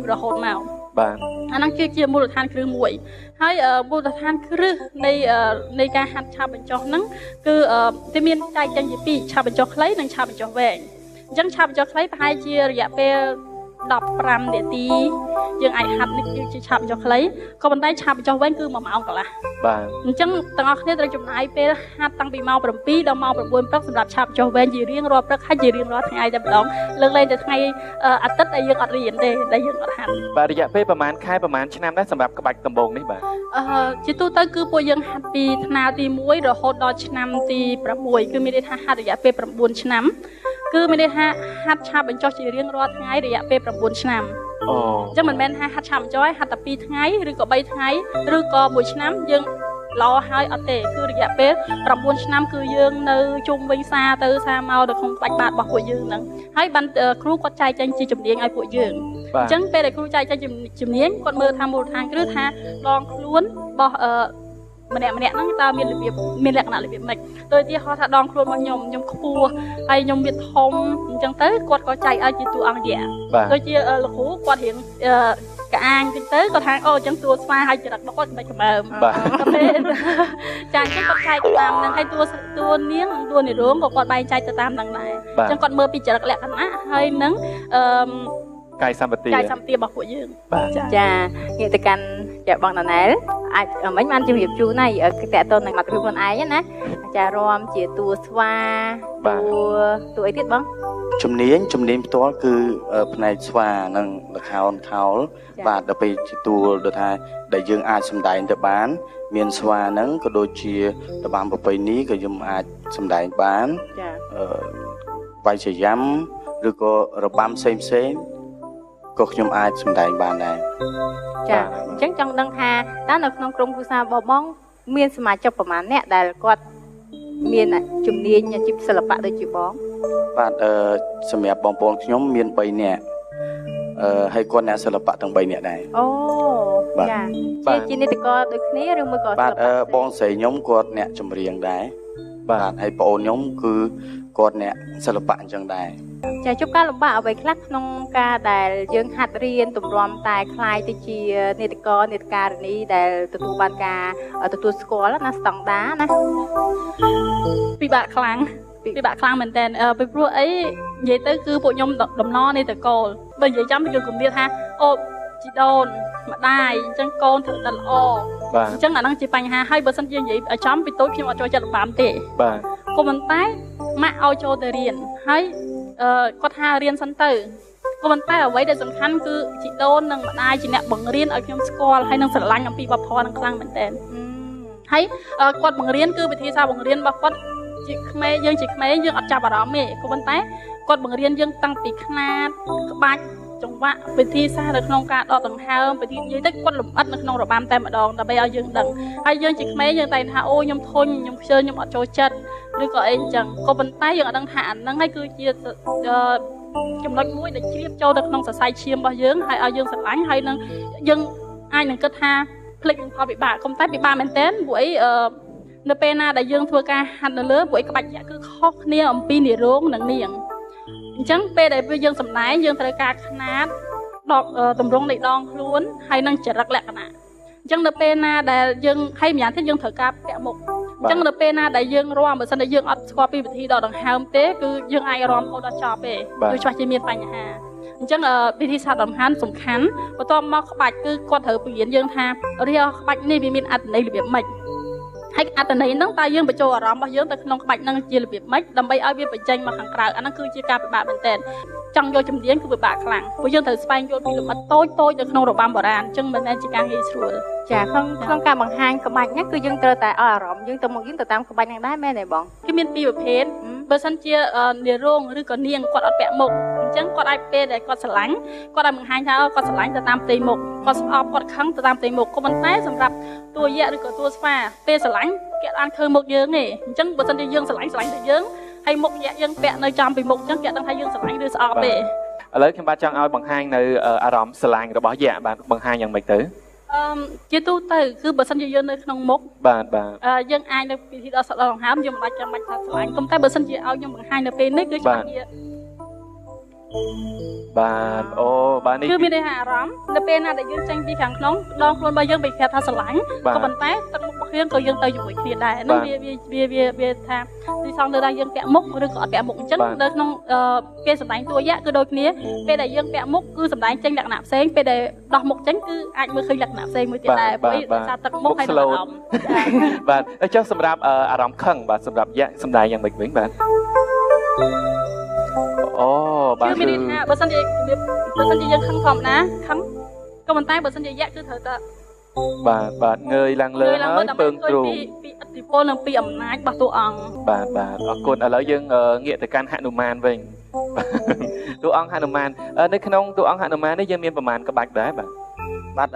ចរហូតមកបាទអាហ្នឹងជាមូលដ្ឋានគ្រឹះមួយហើយមូលដ្ឋានគ្រឹះនៃការហាត់ឆាបបញ្ចុះហ្នឹងគឺវាមានចែកចេញជាពីរឆាបបញ្ចុះខ្លីនិងឆាបបញ្ចុះវែងអញ្ចឹងឆាបបញ្ចុះខ្លីប្រហែលជារយៈពេល15នាទីយើងអាចហាត់នេះជាឆាបបញ្ចុះខ្លីក៏ប៉ុន្តែឆាបបញ្ចុះវែងគឺ1ម៉ោងកន្លះបាទអញ្ចឹងទាំងអស់គ្នាត្រូវចំណាយពេលហាត់តាំងពីម៉ោង7ដល់ម៉ោង9ព្រឹកសម្រាប់ឆាបបញ្ចុះវែងជារៀងរាល់ព្រឹកហើយជារៀងរាល់ថ្ងៃតែម្ដងលើកលែងតែថ្ងៃអាទិត្យដែលយើងអត់រៀនទេដែលយើងអត់ហាត់បាទរយៈពេលប្រហែលខែប្រហែលឆ្នាំដែរសម្រាប់ក្បាច់ដំបងនេះបាទជាទូទៅគឺពួកយើងហាត់ពីថ្នាលទី1រហូតដល់ឆ្នាំទី6គឺមានន័យថាហាត់រយៈពេល9ឆ្នាំគឺមានន័យថាហាត់ឆាបបញ្ចុះជារៀងរាល់ថ្ងៃរយៈពេល9ឆ្នាំអូអញ្ចឹងមិនមែនថាហាត់ឆាបបញ្ចុះហាត់តែ2ថ្ងៃឬក៏3ថ្ងៃឬក៏1ឆ្នាំយើងឡហើយអត់ទេគឺរយៈពេល9ឆ្នាំគឺយើងនៅជុំវិញសាទៅសាមកនៅក្នុងក្បាច់បាតរបស់ពួកយើងហ្នឹងហើយបានគ្រូគាត់ចែកចេញជាជំនាញឲ្យពួកយើងអញ្ចឹងពេលដែលគ្រូចែកចេញជំនាញគាត់មើលថាមូលដ្ឋានគ្រឹះថាដងខ្លួនរបស់ម្នាក់ហ្នឹងតើមានរបៀបមានលក្ខណៈរបៀបម៉េចទៅឧទាហរណ៍ថាដងខ្លួនរបស់ខ្ញុំខ្ពស់ហើយខ្ញុំវាធំអញ្ចឹងទៅគាត់ក៏ចែកឲ្យជាតួអង្គយៈដូចជាលោកគ្រូគាត់រៀងកអាងតិចទៅគាត់ថាអូអញ្ចឹងតួស្វាហើយចរិតរបស់គាត់មិនក្បើមចាអញ្ចឹងគាត់ចែកតាមហ្នឹងហើយតួនាងនិងតួនិរោងក៏គាត់បែងចែកទៅតាមហ្នឹងដែរអញ្ចឹងគាត់មើលពីចរិតលក្ខណៈហើយនឹងកាយសម្បទារបស់ពួកយើងចាងាកទៅកាន់ចាបងណាណែលអាចមិញបានជម្រាបជូនហើយតើតើនឹងមកខ្លួនឯងណាចារំជាតួស្វាតួអីទៀតបងជំនាញផ្ទាល់គឺផ្នែកស្វានិងល្ខោនខោលបាទដល់ពេលជាតួដូចថាដែលយើងអាចសម្ដែងទៅបានមានស្វាហ្នឹងក៏ដូចជារបាំប្រពៃណីក៏យើងអាចសម្ដែងបានចាវាយចយ៉ាំឬក៏របាំផ្សេងក៏ខ្ញុំអាចសម្ដែងបានដែរចាអញ្ចឹងចង់ដឹងថាតើនៅក្នុងក្រុមគ្រួសាររបស់បងមានសមាជិកប្រមាណអ្នកដែលគាត់មានជំនាញអាជីពសិល្បៈដូចជាបងបាទសម្រាប់បងប្អូនខ្ញុំមាន3នាក់ហើយគាត់អ្នកសិល្បៈទាំង3នាក់ដែរអូចាជានិតិករដូចគ្នាឬមួយក៏បាទបងស្រីខ្ញុំគាត់អ្នកចម្រៀងដែរបាទហើយប្អូនខ្ញុំគឺគាត់អ្នកសិល្បៈអញ្ចឹងដែរចាជួបការលំបាកអ្វីខ្លះក្នុងការដែលយើងហាត់រៀនទម្រាំតែคล้ายទៅជានេតិករនេតិការិនីដែលទទួលបានការទទួលស្គាល់ណាស្តង់ដាណាពិបាកខ្លាំងមែនតើពីព្រោះអីនិយាយទៅគឺពួកខ្ញុំដំណរនេតិករបើនិយាយចាំគឺគំនិតថាអូជីដូនម្ដាយអញ្ចឹងកូនធ្វើតែល្អអញ្ចឹងអាហ្នឹងជាបញ្ហាហើយបើសិនជានិយាយឲ្យចំពីតូចខ្ញុំអត់ចូលចិត្តរបាំទេបាទក៏ប៉ុន្តែម៉ាក់ឲ្យចូលទៅរៀនហើយគាត់ថារៀនសិនទៅក៏ប៉ុន្តែអ្វីដែលសំខាន់គឺជីដូននិងម្ដាយជាអ្នកបង្រៀនឲ្យខ្ញុំស្គាល់ហើយនឹងស្រឡាញ់អំពីវប្បធម៌នឹងខ្លាំងមែនទែនហើយគាត់បង្រៀនគឺវិធីសាស្ត្របង្រៀនរបស់គាត់ជាក្មេងយើងអត់ចាប់អារម្មណ៍ទេក៏ប៉ុន្តែគាត់បង្រៀនយើងតាំងពីខ្នាតក្បាច់ចង្វាក់វិធីសាស្ត្រនៅក្នុងការដកដង្ហើមវិធីនិយាយទៅគាត់លម្អិតនៅក្នុងរបាំតែម្ដងដើម្បីឲ្យយើងដឹងហើយយើងជាក្មេងយើងតែថាអូខ្ញុំធុញខ្ញុំខ្ជិលខ្ញុំអត់ចូលចិត្តឬក៏អីអញ្ចឹងក៏ប៉ុន្តែយើងអត់ដឹងថាអាហ្នឹងហើយគឺជាចំណុចមួយដែលជ្រាបចូលទៅក្នុងសរសៃឈាមរបស់យើងហើយឲ្យយើងស្រឡាញ់ហើយនឹងយើងអាចនឹងគិតថាផ្លេចនឹងផលពិបាកតែពិបាកមែនតើព្រោះអីនៅពេលណាដែលយើងធ្វើការហាត់នៅលើពួកឯក្បាច់យៈគឺខុសគ្នាអំពីនិរោងនិងនាង អញ្ចឹងពេលដែលយើងសម្ដែងយើងត្រូវការຂະណាតដកតម្រង់នៃដងខ្លួនហើយនឹងចរិតលក្ខណៈអញ្ចឹងនៅពេលណាដែលយើងហើយម្យ៉ាងទៀតយើងត្រូវការពាក់មុខអញ្ចឹងនៅពេលណាដែលយើងរាំបើសិនតែយើងអត់ស្គាល់ពីវិធីដកដង្ហើមទេគឺយើងអាចរាំហូតដល់ចប់ទេគឺច្បាស់ជាមានបញ្ហាអញ្ចឹងវិធីសាស្ត្រដំហានសំខាន់បន្ទាប់មកក្បាច់គឺគាត់ត្រូវពង្រៀនយើងថារាល់ក្បាច់នេះវាមានអត្ថន័យរបៀបម៉េចហើយអត្ថន័យហ្នឹងតើយើងបញ្ចូលអារម្មណ៍របស់យើងទៅក្នុងក្បាច់ហ្នឹងជារបៀបម៉េចដើម្បីឲ្យវាបញ្ចេញមកខាងក្រៅអាហ្នឹងគឺជាការពិបាកមែនទែនចង់យកចម្រៀងគឺពិបាកខ្លាំងព្រោះយើងត្រូវស្វែងយល់ពីលម្អិតតូចនៅក្នុងរបាំបុរាណអញ្ចឹងមិនមែនជាការងាយស្រួលចាក្នុងការបង្ហាញក្បាច់ហ្នឹងគឺយើងត្រូវតែឲ្យអារម្មណ៍យើងទៅមកយើងទៅតាមក្បាច់ហ្នឹងដែរមែនទេបងគឺមានពីរប្រភេទបើសិនជានារោងឬក៏នាងគាត់អត់ពាក់មុខអញ្ចឹងគាត់អាចពេលដែលគាត់ស្រឡាញ់គាត់អាចបង្ហាញថាគាត់ស្រឡាញ់ទៅតាមផ្ទៃមុខគាត់ស្អប់គាត់ខឹងទៅតាមផ្ទៃមុខក៏ប៉ុន្តែសម្រាប់តួយៈឬក៏តួស្វាពេលស្រឡាញ់គេអាចឃើញមុខយើងទេអញ្ចឹងបើសិនជាយើងស្រឡាញ់ទៅយើងហើយមុខយៈយើងពាក់នៅចំពីមុខអញ្ចឹងគេដឹងថាយើងស្រឡាញ់ឬស្អប់ទេឥឡូវខ្ញុំបាទចង់ឲ្យបង្ហាញនៅអារម្មណ៍ស្រឡាញ់របស់យៈបាទបង្ហាញយ៉ាងម៉េចទៅជាទូទៅគឺបើសិនជាយើងនៅក្នុងមុខបាទយើងអាចនៅពិធីដល់ដង្ហើមយើងមិនបាច់ចាំបាច់ថាស្រឡាញ់ប៉ុន្តែបើសិនជាឲ្យខ្ញុំបង្ហាញនៅពេលនេះគឺច្បាស់ជាបាទអូបាទនេះគឺមានអារម្មណ៍នៅពេលណាដែលយើងចេញពីខាងក្នុងដងខ្លួនរបស់យើង被ប្រាប់ថាស្រឡាញ់ក៏ប៉ុន្តែទឹកមុខរបស់យើងក៏យើងទៅជាមួយគ្នាដែរហ្នឹងវាថាទីសងទៅថាយើងពាក់មុខឬក៏អត់ពាក់មុខអញ្ចឹងនៅក្នុងគេសម្ដែងតួយៈគឺដូចគ្នាពេលដែលយើងពាក់មុខគឺសម្ដែងចេញលក្ខណៈផ្សេងពេលដែលដោះមុខចេញគឺអាចមើលឃើញលក្ខណៈផ្សេងមួយទៀតដែរព្រោះដោយសារទឹកមុខហើយនឹងអារម្មណ៍បាទចុះសម្រាប់អារម្មណ៍ខឹងបាទសម្រាប់យៈសម្ដែងយ៉ាងម៉េចវិញបាទអូបាទគឺមានថាបើសិនជាយើងខឹងធម្មតាខឹងក៏ប៉ុន្តែបើសិនជាយៈគឺត្រូវតែបាទងើយឡើងលើហើយពើងទ្រូងពីឥទ្ធិពលនិងពីអំណាចរបស់តួអង្គបាទអរគុណឥឡូវយើងងាកទៅកាន់ហនុមានវិញតួអង្គហនុមាននៅក្នុងតួអង្គហនុមាននេះយើងមានប្រមាណក្បាច់ដែរបាទ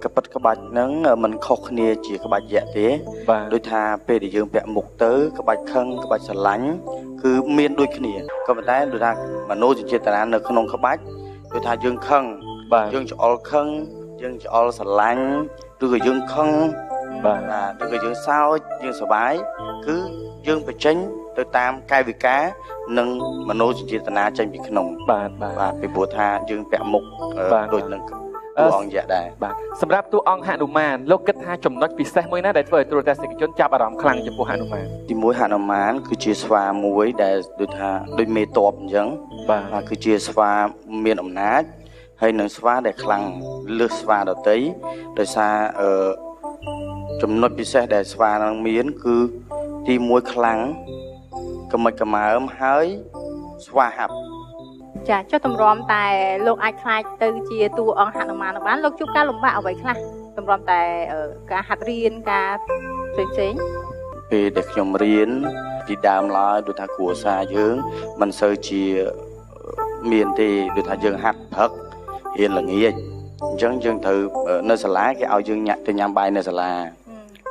កបិតក្បាច់ហ្នឹងมันខុសគ្នាជាក្បាច់យៈទេដូចថាពេលដែលយើងពាក់មុខទៅក្បាច់ខឹងក្បាច់ស្រឡាញ់គឺមានដូចគ្នាក៏ប៉ុន្តែដូចថាមនោសញ្ចេតនានៅក្នុងក្បាច់ដូចថាយើងខឹងយើងច្អល់ខឹងយើងច្អល់ស្រឡាញ់ឬក៏យើងខឹងឬក៏យើងសើចយើងសប្បាយគឺយើងបញ្ចេញទៅតាមកាយវិការនិងមនោសញ្ចេតនាចេញពីក្នុងបាទពីព្រោះថាយើងពាក់មុខដូចនឹងតួអង្គយៈដែរបាទសម្រាប់តួអង្គហនុមានលោកគិតថាចំណុចពិសេសមួយណាដែលធ្វើឲ្យទូរទស្សនិកជនចាប់អារម្មណ៍ខ្លាំងចំពោះហនុមានទីមួយហនុមានគឺជាស្វាមួយដែលដូចថាដូចមេតបអញ្ចឹងបាទគឺជាស្វាមានអំណាចហើយនឹងស្វាដែលខ្លាំងលើសស្វាដទៃដោយសារចំណុចពិសេសដែលស្វានឹងមានគឺទីមួយខ្លាំងកមិចកមើមហើយស្វាហាប់ចាចុះតម្រាំតែលោកអាចខ្លាចទៅជាតួអង្គហនុមានបានលោកជួបការលំបាកអ្វីខ្លះតម្រាំតែការហាត់រៀនការផ្សេងពេលដែលខ្ញុំរៀនពីដើមឡើយដូចថាគ្រួសារយើងមិនសូវជាមានទេដូចថាយើងហាត់ព្រឹករៀនល្ងាចអញ្ចឹងយើងត្រូវនៅសាលាគេឲ្យយើងទៅញ៉ាំបាយនៅសាលា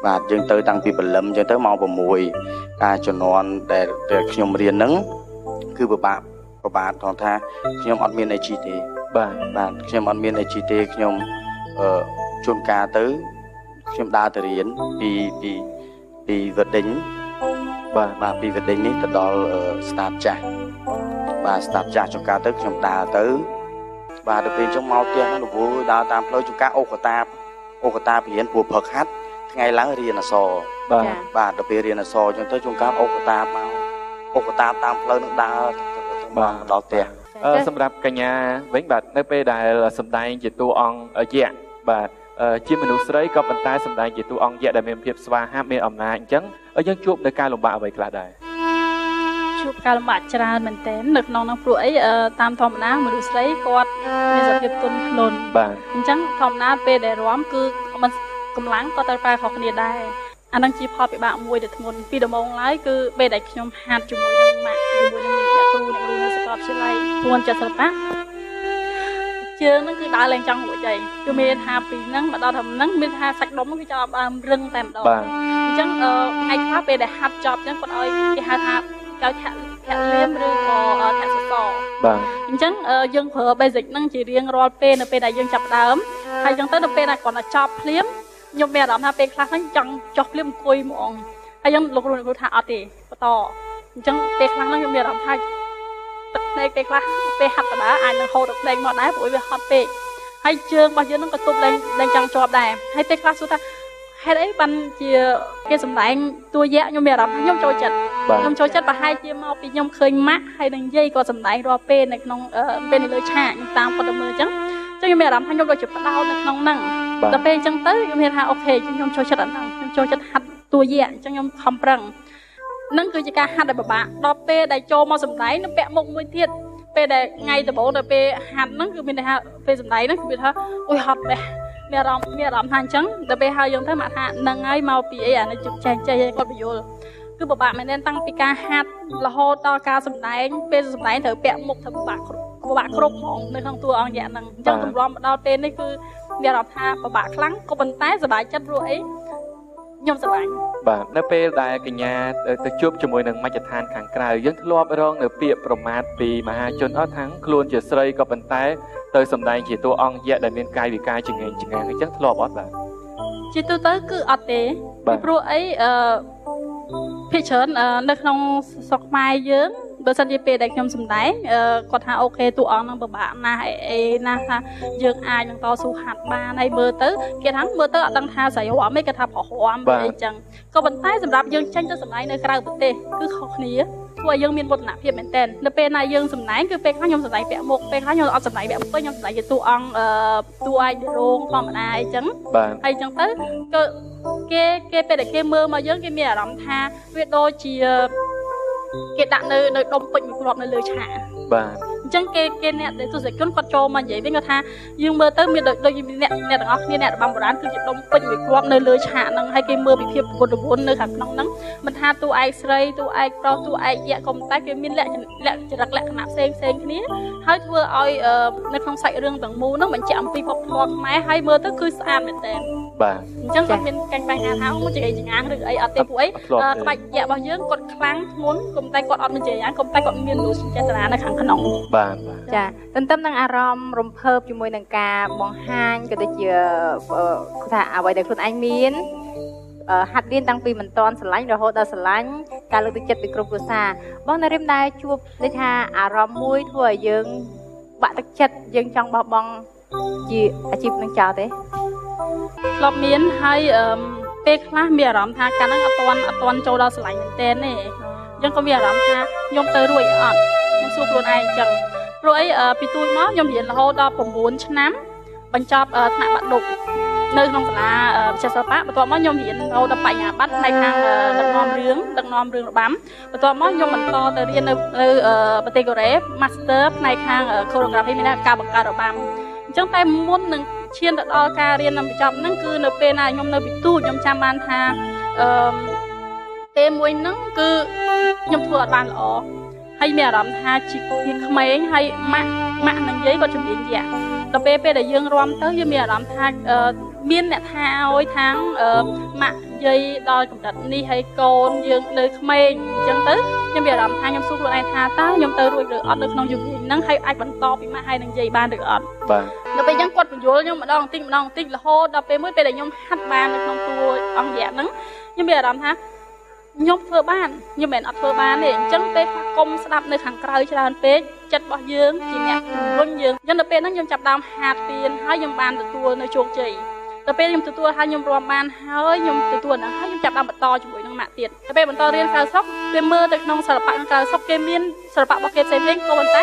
បាទយើងទៅតាំងពីព្រលឹមអញ្ចឹងទៅម៉ោង6ការជំនាន់ដែលខ្ញុំរៀនហ្នឹងគឺពិបាកថងថាខ្ញុំអត់មានអីជីទេបាទខ្ញុំអត់មានអីជីទេខ្ញុំជួនកាលទៅខ្ញុំដើរទៅរៀនពីវិដិញបាទពីវិដិញនេះទៅដល់ស្តាតចាស់បាទស្តាតចាស់ជួនកាលទៅខ្ញុំដើរទៅបាទទៅពេលអញ្ចឹងមកផ្ទះហ្នឹងរវល់ដើរតាមផ្លូវជួនកាលអូកតារៀនព្រោះព្រឹកហាត់ថ្ងៃឡើងរៀនអក្សរបាទទៅពេលរៀនអក្សរអញ្ចឹងទៅជួនកាលអូកតាតាមផ្លូវនឹងដើរបាទដល់ផ្ទះសម្រាប់កញ្ញាវិញបាទនៅពេលដែលសម្ដែងជាតួអង្គយៈបាទជាមនុស្សស្រីក៏ប៉ុន្តែសម្ដែងជាតួអង្គយៈដែលមានភាពស្វាហាប់មានអំណាចអញ្ចឹងយើងជួបនៅការលំបាកអ្វីខ្លះដែរជួបការលំបាកច្រើនមែនទែននៅក្នុងនោះព្រោះអីតាមធម្មតាមនុស្សស្រីគាត់មានសភាពទន់ភ្លន់បាទអញ្ចឹងធម្មតាពេលដែលរាំគឺមិនកម្លាំងក៏ត្រូវប្រើខុសគ្នាដែរអានឹងជាផលពិបាកមួយដែលធ្ងន់ពីដំបូងឡើយគឺពេលដែលខ្ញុំហាត់ជាមួយនឹងម៉ាក់ជាមួយនឹងអ្នកគ្រូនៅសាកលវិទ្យាល័យពួនចិត្តសិល្បៈជើងហ្នឹងគឺដើរឡើងចង់រួចហើយគឺមានថាពីហ្នឹងមកដល់ថាហ្នឹងមានថាសាច់ដុំគឺចាប់ដើមរឹងតែម្ដងអញ្ចឹងថ្ងៃខ្លះពេលដែលហាត់ចប់អញ្ចឹងគាត់ឲ្យគេហៅថាកៅធាក់លៀមឬក៏ធាក់សសរបាទអញ្ចឹងយើងប្រើ basic ហ្នឹងជារៀងរាល់ពេលនៅពេលដែលយើងចាប់ដើមហើយអញ្ចឹងទៅនៅពេលដែលគាត់ទៅចប់ភ្លាមខ្ញុំមានអារម្មណ៍ថាពេលខ្លះហ្នឹងចង់ចុះភ្លាមអង្គុយហ្មងហើយយើងលោកគ្រូថាអត់ទេបន្តអញ្ចឹងពេលខ្លះហ្នឹងខ្ញុំមានអារម្មណ៍ថាទឹក ភ្នែកពេលខ្លះពេលហាត់បណ្ដាអាចនឹងហូរទឹកភ្នែកមកដែរព្រោះវាហត់ពេកហើយជើងរបស់យើងនឹងក៏ទប់ឡើងចង់ជាប់ដែរហើយពេលខ្លះសួរថាហេតុអីបានជាគេសម្ដែងតួយៈខ្ញុំមានអារម្មណ៍ថាខ្ញុំចូលចិត្តប្រហែលជាមកពីខ្ញុំឃើញម៉ាក់ហើយនឹងយាយក៏សម្ដែងរាល់ពេលនៅក្នុងពេលនៅលើឆាកខ្ញុំតាមប៉ុតមើលអញ្ចឹងខ្ញុំមានអារម្មណ៍ថាខ្ញុំដូចជាផ្ដោតនៅក្នុងហ្នឹងដល់ពេលអញ្ចឹងទៅខ្ញុំមានថាអូខេខ្ញុំចូលចិត្តអាហ្នឹងខ្ញុំចូលចិត្តហាត់តួយៈអញ្ចឹងខ្ញុំខំប្រឹងនឹងគឺជាការហាត់ដែលពិបាកដល់ពេលដែលចូលមកសម្ដែងនឹងពាក់មុខមួយទៀតពេលដែលថ្ងៃដំបូងដល់ពេលហាត់ហ្នឹងគឺមានថាពេលសម្ដែងហ្នឹងគឺមានថាអូយហត់ដែរមានអារម្មណ៍ថាអញ្ចឹងដល់ពេលហើយយើងទៅមកថានឹងហើយមកពីអីអានេះជោគជ័យឲ្យគាត់បញ្យល់គឺពិបាកមែនទែនតាំងពីការហាត់រហូតដល់ការសម្ដែងពេលសម្ដែងត្រូវពាក់មុខត្រូវពិបាកគ្រប់ហ្មងនៅក្នុងតួអង្គយ៉ាងហ្នឹងអញ្ចឹងទម្រាំដល់ពេលនេះគឺមានអារម្មណ៍ថាពិបាកខ្លាំងក៏ប៉ុន្តែសប្បាយចិត្តព្រោះអីខ្ញុំស្រឡាញ់បាទនៅពេលដែលកញ្ញាទៅជួបជាមួយនឹងមជ្ឈដ្ឋានខាងក្រៅយើងធ្លាប់រងនៅពាក្យប្រមាថពីមហាជនអត់ថាខ្លួនជាស្រីក៏ប៉ុន្តែទៅសម្ដែងជាតួអង្គយៈដែលមានកាយវិការចង្អេងចង្អាងអញ្ចឹងធ្លាប់អត់បាទជាទូទៅគឺអត់ទេពីព្រោះអីភាគច្រើននៅក្នុងស្រុកខ្មែរយើងបើសិនជាពេលដែលខ្ញុំសម្ដែងគាត់ថាអូខេតួអង្គនឹងពិបាកណាស់អីណាស់ថាយើងអាចនឹងតស៊ូហាត់បានហើយមើលទៅគេថាមើលទៅអត់ដឹងថាស្រីរំទេគេថាប្រុសរំអីចឹងក៏ប៉ុន្តែសម្រាប់យើងចេញទៅសម្ដែងនៅក្រៅប្រទេសគឺខុសគ្នាធ្វើឲ្យយើងមានវឌ្ឍនភាពមែនទែននៅពេលណាយើងសម្ដែងគឺពេលខ្លះខ្ញុំសម្ដែងពាក់មុខពេលខ្លះខ្ញុំអត់សម្ដែងពាក់មុខខ្ញុំសម្ដែងជាតួអង្គតួឯកដងធម្មតាអីចឹងហើយចឹងទៅក៏គេពេលដែលគេមើលមកយើងគេមានអារម្មណ៍ថាវាដូចជាគេដាក់នៅដុំពេជ្រមួយគ្រាប់នៅលើឆាកបាទអញ្ចឹងគេអ្នកដែលទស្សនិកជនគាត់ចូលមកនិយាយវិញគាត់ថាយើងមើលទៅមានដូចអ្នកទាំងអស់គ្នាអ្នករបាំបុរាណគឺជាដុំពេជ្រមួយគ្រាប់នៅលើឆាកហ្នឹងហើយគេមើលពីភាពប្រវត្តិវន់នៅខាងក្នុងហ្នឹងមិនថាតួឯកស្រីតួឯកប្រុសតួឯកយៈក៏តែគេមានលក្ខណៈផ្សេងគ្នាហើយធ្វើឲ្យនៅក្នុងសាច់រឿងទាំងមូលហ្នឹងបញ្ជាក់អំពីវប្បធម៌ខ្មែរហើយមើលទៅគឺស្អាតមែនទែនបាទអញ្ចឹងគាត់មានកាញ់បញ្ហាថាមកចង្អេងចង្អាងឬអីអត់ទេពួកអីក្បាច់យៈរបស់យើងគាត់ខ្លាំងធ្ងន់ក៏តែគាត់អត់មានចង្អាងក៏តែគាត់មានមនោសញ្ចេតនានៅខាងក្នុងបាទចាទន្ទឹមនឹងអារម្មណ៍រំភើបជាមួយនឹងការបង្ហាញក៏ដូចជាថាអ្វីដែលខ្លួនឯងមានហាត់រៀនតាំងពីមិនតាន់ស្រឡាញ់រហូតដល់ស្រឡាញ់ការលើកទឹកចិត្តពីក្រុមគ្រួសារបងណារិមដែរជួបដូចថាអារម្មណ៍មួយធ្វើឲ្យយើងបាក់ទឹកចិត្តយើងចង់បោះបង់ជាអាជីពនឹងចោលទេធ្លាប់មានហើយពេលខ្លះមានអារម្មណ៍ថាកាលហ្នឹងអត់ទាន់ចូលដល់ស្រឡាញ់មែនទែនទេយើងក៏មានអារម្មណ៍ថាខ្ញុំទៅរួចអត់ខ្ញុំសួរខ្លួនឯងអញ្ចឹងព្រោះអីពីទូចមកខ្ញុំរៀនរហូតដល់9ឆ្នាំបញ្ចប់ថ្នាក់បាក់ឌុបនៅក្នុងសាលាវិទ្យាសាស្ត្របន្ទាប់មកខ្ញុំរៀនរហូតដល់បញ្ញាបត្រផ្នែកខាងដឹកនាំរឿងរបាំបន្ទាប់មកខ្ញុំបន្តទៅរៀននៅប្រទេសកូរ៉េ Master ផ្នែកខាង Choreography មានការបង្កើតរបាំអញ្ចឹងតែមុននឹងឈានទៅដល់ការរៀននឹងបញ្ចប់ហ្នឹងគឺនៅពេលណាខ្ញុំនៅពីទូចខ្ញុំចាំបានថាពេលមួយហ្នឹងគឺខ្ញុំធ្វើអត់បានល្អហើយមានអារម្មណ៍ថាជាក្មេងហើយម៉ាក់នឹងយាយគាត់ជំនាញយៈដល់ពេលដែលយើងរាំទៅយើងមានអារម្មណ៍ថាមានអ្នកថាឲ្យខាងម៉ាក់យាយដល់កម្រិតនេះហើយកូនយើងនៅក្មេងអញ្ចឹងទៅខ្ញុំមានអារម្មណ៍ថាខ្ញុំសួរខ្លួនឯងថាតើខ្ញុំទៅរួចឬអត់នៅក្នុងជំនាញហ្នឹងហើយអាចបន្តពីម៉ាក់ហើយនឹងយាយបានឬអត់បាទដល់ពេលអញ្ចឹងគាត់បញ្យល់ខ្ញុំម្ដងបន្តិចរហូតដល់ពេលមួយពេលដែលខ្ញុំហាត់បាននៅក្នុងតួអង្គយៈហ្នឹងខ្ញុំមានអារម្មណ៍ថាខ្ញុំធ្វើបានខ្ញុំមិនអត់ធ្វើបានទេអញ្ចឹងពេលខ្លះកុំស្ដាប់នៅខាងក្រៅច្រើនពេកចិត្តរបស់យើងជាអ្នកជំរុញយើងអញ្ចឹងដល់ពេលហ្នឹងខ្ញុំចាប់ដើមហាត់រៀនហើយខ្ញុំបានទទួលនៅជោគជ័យដល់ពេលខ្ញុំទទួលហើយខ្ញុំរាំបានហើយខ្ញុំទទួលហ្នឹងហើយខ្ញុំចាប់ដើមបន្តជាមួយនឹងម៉ាក់ទៀតដល់ពេលបន្តរៀនក្រៅស្រុកពេលមើលទៅក្នុងសិល្បៈក្រៅស្រុកគេមានសិល្បៈរបស់គេផ្សេងៗក៏ប៉ុន្តែ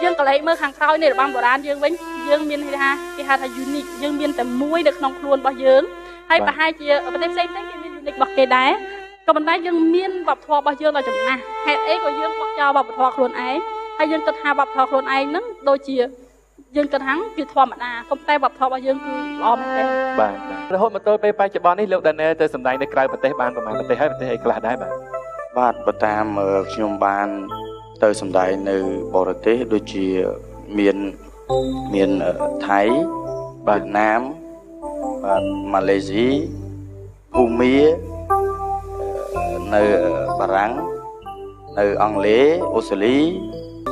យើងក៏លេចមើលខាងក្រោយនៃរបាំបុរាណយើងវិញយើងមានគេហៅថា unique យើងមានតែមួយនៅក្នុងខ្លួនរបស់យើងហើយប្រហែលជាប្រទេសផ្សេងៗគេមាន unique របស់គេដែរក៏ប៉ុន្តែយើងមានវប្បធម៌របស់យើងដ៏ចំណាស់ហេតុអីក៏យើងបោះចោលវប្បធម៌ខ្លួនឯងហើយយើងគិតថាវប្បធម៌ខ្លួនឯងហ្នឹងដូចជាយើងគិតថាវាធម្មតាក៏តែវប្បធម៌របស់យើងគឺល្អមែនទេបាទរហូតមកទល់ពេលបច្ចុប្បន្ននេះលោកដាណែលទៅសម្ដែងនៅក្រៅប្រទេសបានប្រហែលប្រទេសហើយប្រទេសអីខ្លះដែរបាទបើតាមខ្ញុំបានទៅសម្ដែងនៅបរទេសដូចជាមានថៃវៀតណាមបាទម៉ាឡេស៊ីភូមានៅបារាំងនៅអង់គ្លេសអូស្ត្រាលី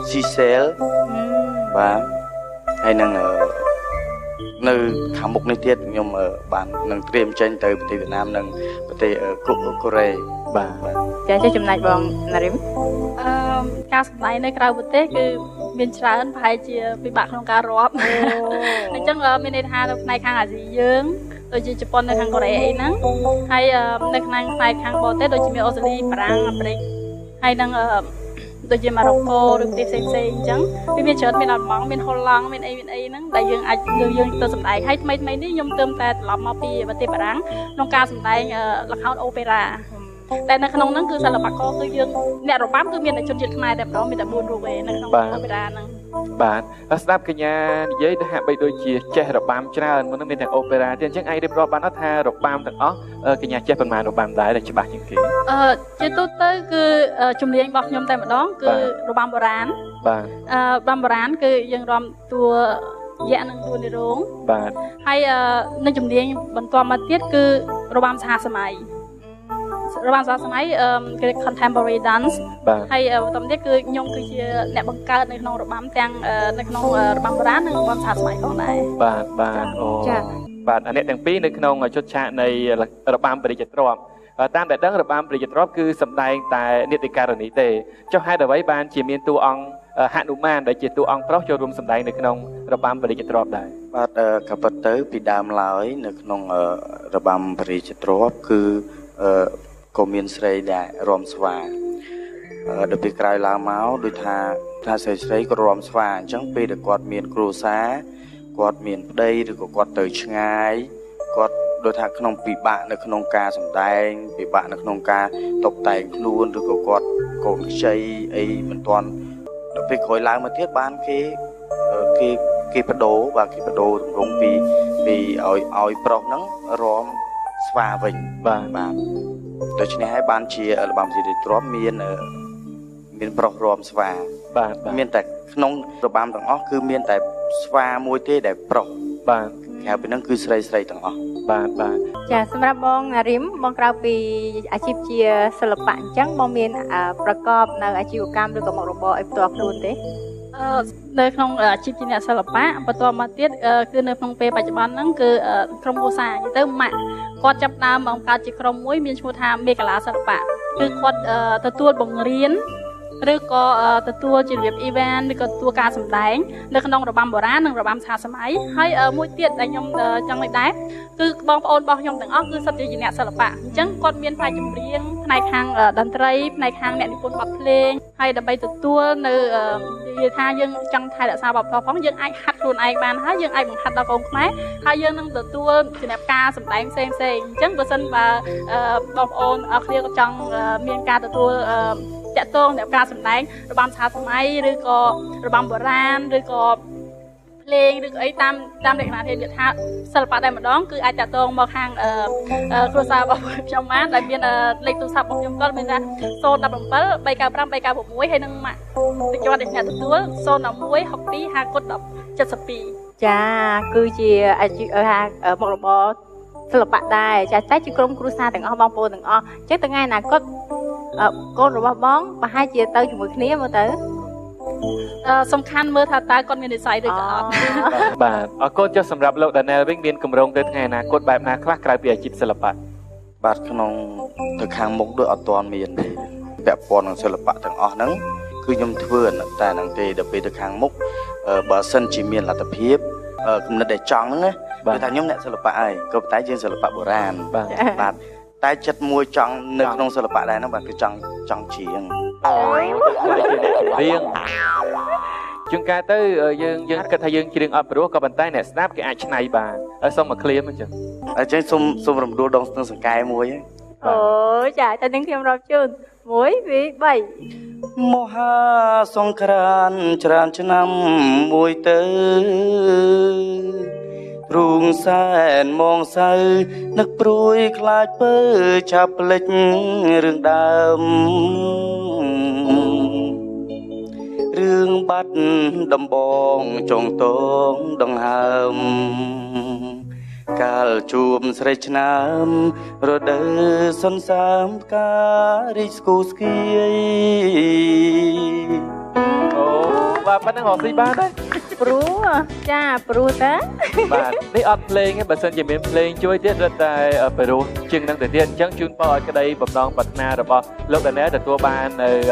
ស៊ីសែលបាទហើយនឹងនៅខាងមុខនេះទៀតខ្ញុំបាននឹងត្រៀមចេញទៅប្រទេសវៀតណាមនិងប្រទេសកូរ៉េបាទចាចំណែកបងណារិមការសម្ដែងនៅក្រៅប្រទេសគឺ មានច្រើនប្រហែលជាពិបាកក្នុងការរាប់អញ្ចឹងមានន័យថានៅផ្នែកខាងអាស៊ីយើងដូចជាជប៉ុននៅខាងកូរ៉េអីហ្នឹងហើយនៅក្នុងផ្នែកខាងបរទេសដូចជាមានអូស្ត្រាលីបារាំងអាមេរិកហើយនឹងដូចជាម៉ារ៉ូកូឬប្រទេសផ្សេងៗអញ្ចឹងវាមានច្រើនមានអាល្លឺម៉ង់មានហូឡង់មានអីហ្នឹងដែលយើងអាចយើងទៅសម្ដែងហើយថ្មីនេះខ្ញុំទើបតែត្រឡប់មកពីប្រទេសបារាំងក្នុងការសម្ដែងល្ខោនអូប៉េរ៉ាតែនៅក្នុងហ្នឹងគឺសិល្បករគឺយើងអ្នករបាំគឺមានតែជនជាតិខ្មែរតែម្ដងមានតែ4រូបឯងនៅក្នុងអូប៉េរ៉ាហ្នឹងបាទស្ដាប់កញ្ញានិយាយទៅហាក់បីដូចជាចេះរបាំច្រើនមុននឹងមានទាំងអូប៉េរ៉ាទៀតអញ្ចឹងអាចរៀបរាប់បានអត់ថារបាំទាំងអស់កញ្ញាចេះប៉ុន្មានរបាំដែរដែលច្បាស់ជាងគេជាទូទៅគឺជំនាញរបស់ខ្ញុំតែម្ដងគឺរបាំបុរាណបាទរបាំបុរាណគឺយើងរាំតួយៈនិងតួនិរោងបាទហើយនឹងជំនាញបន្ទាប់មកទៀតគឺរបាំសហសម័យរបាំសហសម័យគេ contemporary dance ហើយបន្តទៀតគឺខ្ញុំគឺជាអ្នកបង្កើតនៅក្នុងរបាំទាំងនៅក្នុងរបាំបុរាណនិងរបាំសហសម័យផងដែរបាទអូចា៎បាទអ្នកទាំងពីរនៅក្នុងជត់ឆាកនៃរបាំព្រះរាជទ្រព្យតាមតែដឹងរបាំព្រះរាជទ្រព្យគឺសម្ដែងតែនាដិការនីទេចុះហេតុអ្វីបានជាមានតួអង្គហនុមានដែលជាតួអង្គប្រុសចូលរួមសម្ដែងនៅក្នុងរបាំព្រះរាជទ្រព្យដែរបាទក៏ពិតទៅពីដើមឡើយនៅក្នុងរបាំព្រះរាជទ្រព្យគឺក៏មានស្រីដែររាំស្វាដល់ពេលក្រោយឡើងមកដូចថាស្រីក៏រាំស្វាអញ្ចឹងពេលដែលគាត់មានគ្រួសារគាត់មានប្តីឬក៏គាត់ទៅឆ្ងាយគាត់ដូចថាក្នុងពិបាកនៅក្នុងការសម្ដែងពិបាកនៅក្នុងការតុបតែងខ្លួនឬក៏គាត់កូនខ្ចីអីមិនទាន់ដល់ពេលក្រោយឡើងមកទៀតបានគេបដូរបាទគេបដូរទម្រង់ពីឲ្យប្រុសហ្នឹងរាំស្វាវិញបាទដូច្នេះហើយបានជារបាំព្រះរាជទ្រព្យមានប្រុសរាំស្វាបាទមានតែក្នុងរបាំទាំងអស់គឺមានតែស្វាមួយទេដែលប្រុសបាទក្រៅពីហ្នឹងគឺស្រីទាំងអស់បាទចាសម្រាប់បងរីមបងក្រៅពីអាជីពជាសិល្បៈអញ្ចឹងបងមានប្រកបនៅអាជីវកម្មឬក៏មុខរបរអីផ្ទាល់ខ្លួនទេនៅក្នុងអាជីពជាអ្នកសិល្បៈបន្តមកទៀតគឺនៅក្នុងពេលបច្ចុប្បន្នហ្នឹងគឺក្រុមគ្រួសារនិយាយទៅម៉ាក់គាត់ចាប់ដើមបង្កើតជាក្រុមមួយមានឈ្មោះថាមេកាឡាសិល្បៈគឺគាត់ទទួលបង្រៀនឬក៏ទទួលជារបៀប event ឬក៏ទទួលការសម្ដែងនៅក្នុងរបាំបុរាណនិងរបាំសហសម័យហើយមួយទៀតដែលខ្ញុំចង់និយាយដែរគឺបងប្អូនរបស់ខ្ញុំទាំងអស់គឺសិតជាអ្នកសិល្បៈអញ្ចឹងគាត់មានផ្នែកចម្រៀងផ្នែកខាងតន្ត្រីផ្នែកខាងអ្នកនិពន្ធបទភ្លេងហើយដើម្បីទទួលនៅនិយាយថាយើងចង់ថែរក្សាវប្បធម៌ផងយើងអាចហាត់ខ្លួនឯងបានហើយយើងអាចបង្ហាត់ដល់កូនខ្មែរហើយយើងនឹងទទួលចំណាប់ការសម្ដែងផ្សេងអញ្ចឹងបើសិនបើបងប្អូនអរគ្នាក៏ចង់មានការទទួលតាក់ទងនឹងការសម្ដែងរបាំសហសម័យឬក៏របាំបុរាណឬក៏ភ្លេងឬក៏អីតាមលក្ខណៈធាតុថាសិល្បៈតែម្ដងគឺអាចតាក់ទងមកខាងគ្រួសាររបស់ខ្ញុំបានដែលមានលេខទូរស័ព្ទរបស់ខ្ញុំគាត់មានថា017 395 396ហើយនឹងម៉ាក់ទីជាប់អ្នកទទួល011 62 50 72ចាគឺជាអាជីពមុខរបរសិល្បៈដែរចាតែជាក្រុមគ្រួសារទាំងអស់បងប្អូនទាំងអស់អញ្ចឹងថ្ងៃអនាគតកូនរបស់បងប្រហែលជាទៅជាមួយគ្នាមើលទៅសំខាន់មើលថាតើគាត់មាននិស្ស័យឬក៏អត់បាទអរគុណចុះសម្រាប់លោក Daniel វិញមានគម្រោងទៅថ្ងៃអនាគតបែបណាខ្លះក្រៅពីអាជីពសិល្បៈបាទក្នុងទៅខាងមុខដូចអត់ទាន់មានទេពាក់ព័ន្ធនឹងសិល្បៈទាំងអស់ហ្នឹងគឺខ្ញុំធ្វើតែហ្នឹងទេដល់ពេលទៅខាងមុខបើសិនជាមានលទ្ធភាពគំនិតដែលចង់ហ្នឹងណាគឺថាខ្ញុំអ្នកសិល្បៈហើយក៏តែយើងសិល្បៈបុរាណបាទតែចិត្តមួយចង់នៅក្នុងសិល្បៈដែរហ្នឹងបាទគឺចង់ច្រៀងរៀងជួនកាលទៅយើងគិតថាយើងច្រៀងអត់ព្រោះក៏ប៉ុន្តែអ្នកស្ដាប់គេអាចឆ្នៃបានហើយសុំមកឃ្លាមអញ្ចឹងអញ្ចឹងសុំរំដួលដងស្ទឹងសង្កែមួយអូចាតែនឹងខ្ញុំរាប់ជូន1 2 3មហាសង្គ្រាមច្រើនឆ្នាំមួយទៅទ្រូងសែនមងសៅនឹកព្រួយខ្លាចពើឆាប់ភ្លេចរឿងដើមរឿងបាត់ដំបងចងតងដង្ហើមកាលជួបស្រីឆ្នើមរដូវសន្សាមផ្ការីកស្គូស្គាយអូបាទប៉ុណ្ណឹងអត់ស៊ីបានទេ ព្រោះចាព្រោះតាបាទនេះអត់ភ្លេងទេបើសិនជាមានភ្លេងជួយទៀតរត់តែព្រោះជាងនឹងទៅទៀតអញ្ចឹងជូនពរឲ្យក្តីបំណងប្រាថ្នារបស់លោកដាណែលទទួលបាន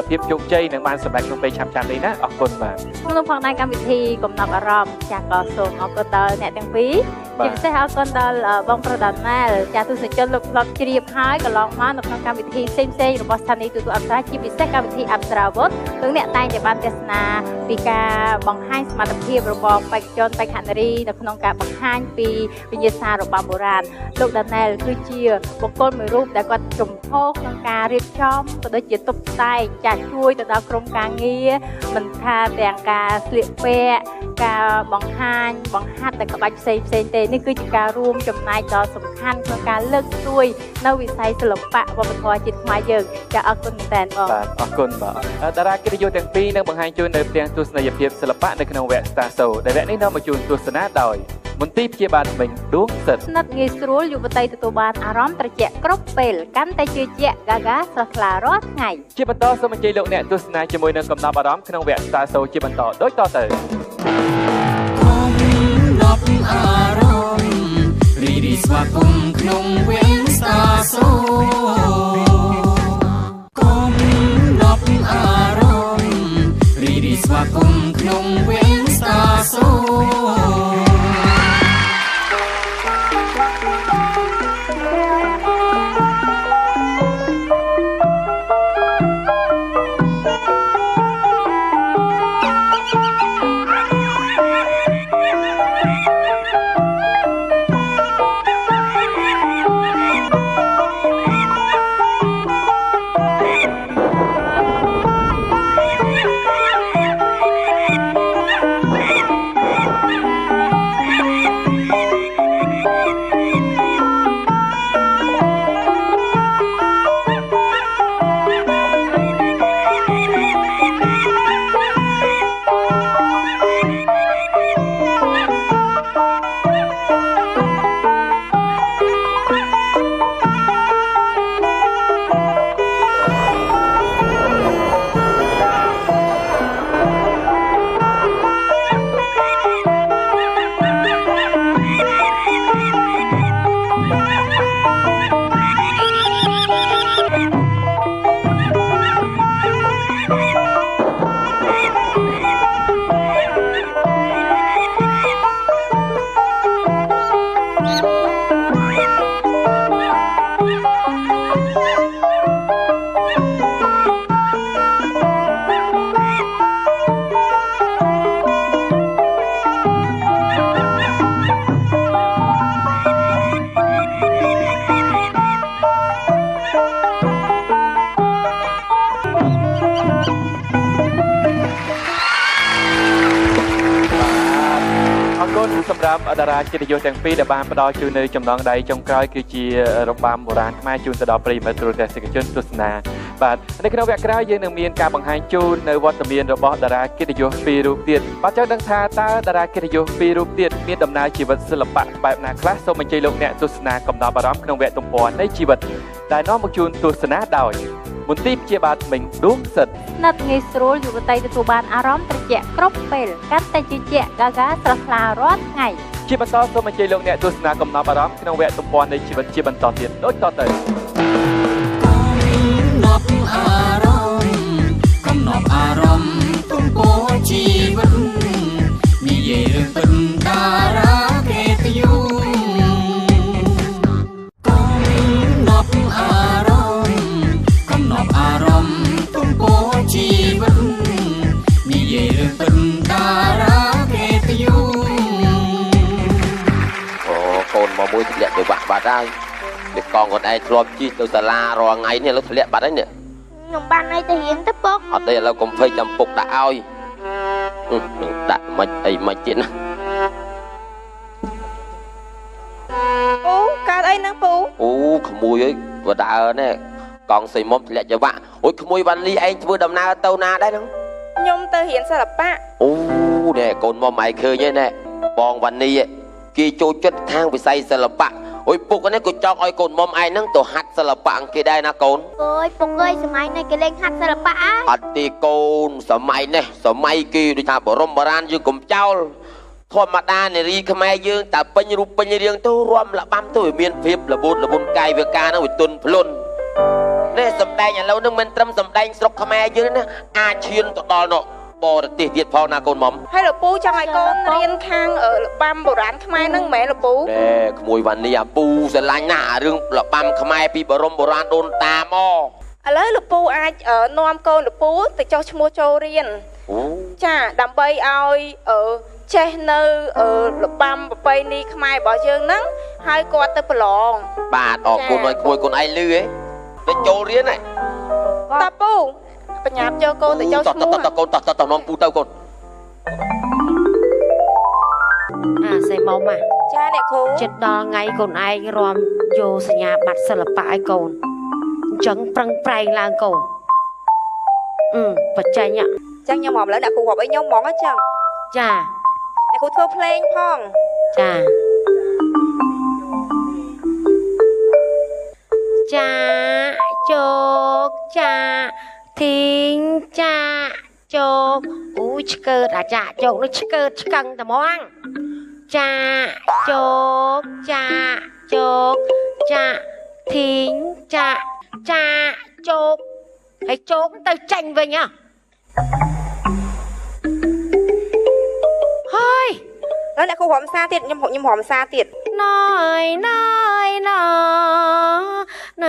ភាពជោគជ័យនិងបានសម្រេចក្នុងពេលឆាប់ៗនេះណាអរគុណបាទក្នុងផងដែរកម្មវិធីកំណត់អារម្មណ៍ចាក៏សូមអរគុណដល់អ្នកទាំងពីរជាពិសេសអរគុណដល់បងប្រុសដាណែលចាទស្សនិកជនលោកផ្លត់ជ្រាបហើយកន្លងមកនៅក្នុងកម្មវិធីផ្សេងៗរបស់ស្ថានីយទូរទស្សន៍អប្សរាជាពិសេសកម្មវិធីអប្សរាវុធលោកអ្នកតែងតែបានទស្សនាពីការបង្ហាញសមត្ថភាពរបស់បេក្ខជនបេក្ខនារីនៅក្នុងការបង្ហាញពីវិញ្ញាសាររបាំបុរាណលោកដាណែលគឺជាបុគ្គលមួយរូបដែលគាត់ជំហរក្នុងការរៀបចំក៏ដូចជាតុបតែងចាជួយទៅដល់ក្រុមការងារមិនថាទាំងការស្លៀកពាក់ការបង្ហាញបង្ហាត់តែក្បាច់ផ្សេងទេនេះគឺជាការរួមចំណែកដ៏សំខាន់ក្នុងការលើកស្ទួយនៅវិស័យសិល្បៈវប្បធម៌ជាតិខ្មែរយើងចាអរគុណមែនតើបងបាទអរគុណបាទតារាកិត្តិយសទាំងពីរនឹងបង្ហាញជូននៅផ្ទាំងទស្សនីយភាពសិល្បៈនៅក្នុងវគ្គ Star Show ដែលវគ្គនេះនាំមកជូនទស្សនាដោយមន្ទីរព្យាបាលថ្មិញដួងសិទ្ធស្និទ្ធងាយស្រួលយុវតីទទួលបានអារម្មណ៍ត្រជាក់គ្រប់ពេលកាន់តែជឿជាក់ហ្គាហ្គាស្រស់ថ្លារាល់ថ្ងៃជាបន្តសូមអញ្ជើញលោកអ្នកទស្សនាជាមួយនឹងកំណត់អារម្មណ៍ក្នុងវគ្គ Star Show ជាបន្តដូចតទៅអារម្មណ៍រីរីស្វាគមន៍ក្នុងវគ្គ Star Show កុំដប់អារម្មណ៍រីរីស្វាគមន៍ក្នុងវគ្គ Star Showសម្រាប់តារាកិត្តិយសទាំងពីរដែលបានផ្ដល់ជូននៅចំណងដៃចុងក្រោយគឺជារបាំបុរាណខ្មែរជូនទៅដល់ប្រិយមិត្តទូរទស្សនិកជនទស្សនាបាទនៅក្នុងវគ្គក្រោយយើងនឹងមានការបង្ហាញជូននៅវត្តមានរបស់តារាកិត្តិយសពីររូបទៀតបាទចង់ដឹងថាតើតារាកិត្តិយសពីររូបទៀតមានដំណើរជីវិតសិល្បៈបែបណាខ្លះសូមអញ្ជើញលោកអ្នកទស្សនាកំណត់អារម្មណ៍ក្នុងវគ្គទំព័រនៃជីវិតដែលនាំមកជូនទស្សនាដោយមន្ទីរព្យាបាលថ្មិញដួងសិទ្ធស្និទ្ធងាយស្រួលយុវតីទទួលបានអារម្មណ៍ត្រជាក់គ្រប់ពេលកាន់តែជឿជាក់ហ្គាហ្គាស្រស់ថ្លារាល់ថ្ងៃជាបន្តសូមអញ្ជើញលោកអ្នកទស្សនាកំណត់អារម្មណ៍ក្នុងវគ្គទំព័រនៃជីវិតជាបន្តទៀតដូចតទៅកំណត់អារម្មណ៍ទំព័រជីវិតនិយាយរឿងពិតតារាកិត្តិយសកំណត់អារម្មណ៍ទំព័រជីវិតនិយាយរឿងពិតតារាកិត្តិយសអូកូនមកមួយធ្លាក់ទៅបាក់បាត់ហើយនេះកងខ្លួនឯងធ្លាប់ជិះទៅសាលារាល់ថ្ងៃនេះឥឡូវធ្លាក់បាត់ហើយនេះខ្ញុំបានឲ្យទៅរៀនទៅពុកអត់ទេឥឡូវកុំភ័យចាំពុកដាក់ឲ្យនឹងដាក់មិនអីមិនទៀតណាអូកើតអីហ្នឹងពូអូក្មួយអើយបដើណែកងសីមុំធ្លាក់ចង្វាក់អូយក្មួយវ៉ាន់លីឯងធ្វើដំណើរទៅណាដែរហ្នឹងខ្ញុំទៅរៀនសិល្បៈអូណែកូនមកម៉ៃឃើញឯណែបងវ៉ាន់នីគេចូលចិត្តខាងវិស័យសិល្បៈ អូយពុកនេះក៏ចង់ឲ្យកូនមុំឯងហ្នឹងទៅហាត់សិល្បៈគេដែរណាកូន អូយពុកអើយសម័យនេះគេលេងហាត់សិល្បៈ អត់ទេកូនសម័យនេះសម័យគេដូចថាបរមបុរាណយើងកុំចោលធម្មតានារីខ្មែរយើងតែពេញរូបពេញរាងទៅរំលបាំទៅវាមានភាពល្បូតល្បុនកាយវាការហ្នឹងវាទន់ភ្លន់នេះសំដែងឥឡូវហ្នឹងមិនត្រឹមសំដែងស្រុកខ្មែរយើងណាអាចឈានទៅដល់នោះបរទេសទៀតផងណាកូនមុំ ហើយលោកពូចង់ឲ្យកូនរៀនខាងរបាំបុរាណខ្មែរហ្នឹងមែនលោកពូ ក្មួយវ៉ានីអាពូស្រឡាញ់ណាស់រឿងរបាំខ្មែរពីបរមបុរាណដូនតាមក ឥឡូវលោកពូអាចនាំកូនលោកពូទៅចុះឈ្មោះចូលរៀនចាដើម្បីឲ្យចេះនៅរបាំប្រពៃណីខ្មែររបស់យើងហ្នឹងហើយគាត់ទៅប្រឡងបាទអរគុណឲ្យកូនឯងលឺហ៎ទៅចូលរៀនហ៎តាពូបញ្ញាប់យកកូនទៅចុះឈ្មោះតកូនតនាំពូទៅកូន សេម៉ុំចាអ្នកគ្រូ ចិត្តដល់ថ្ងៃកូនឯងរំយកសញ្ញាបត្រសិល្បៈឲ្យកូនអញ្ចឹងប្រឹងប្រែងឡើងកូនបច្ចេកអញ្ចឹងខ្ញុំមកឥឡូវអ្នកគ្រូរាប់ឲ្យខ្ញុំហ្មងអញ្ចឹង ចា អ្នកគ្រូធ្វើភ្លេងផង ចាចាជោគចាធីងចាជោគអូយឆ្កើតអាចាជោគនោះឆ្កើតឆ្កឹងត្មងចាជោគចាជោគចាធីងចាចាជោគហើយជោគទៅចាញ់វិញហើយแล้วអ្នកគ្រូរំសាទៀតខ្ញុំរំសាទៀតណយណយណណ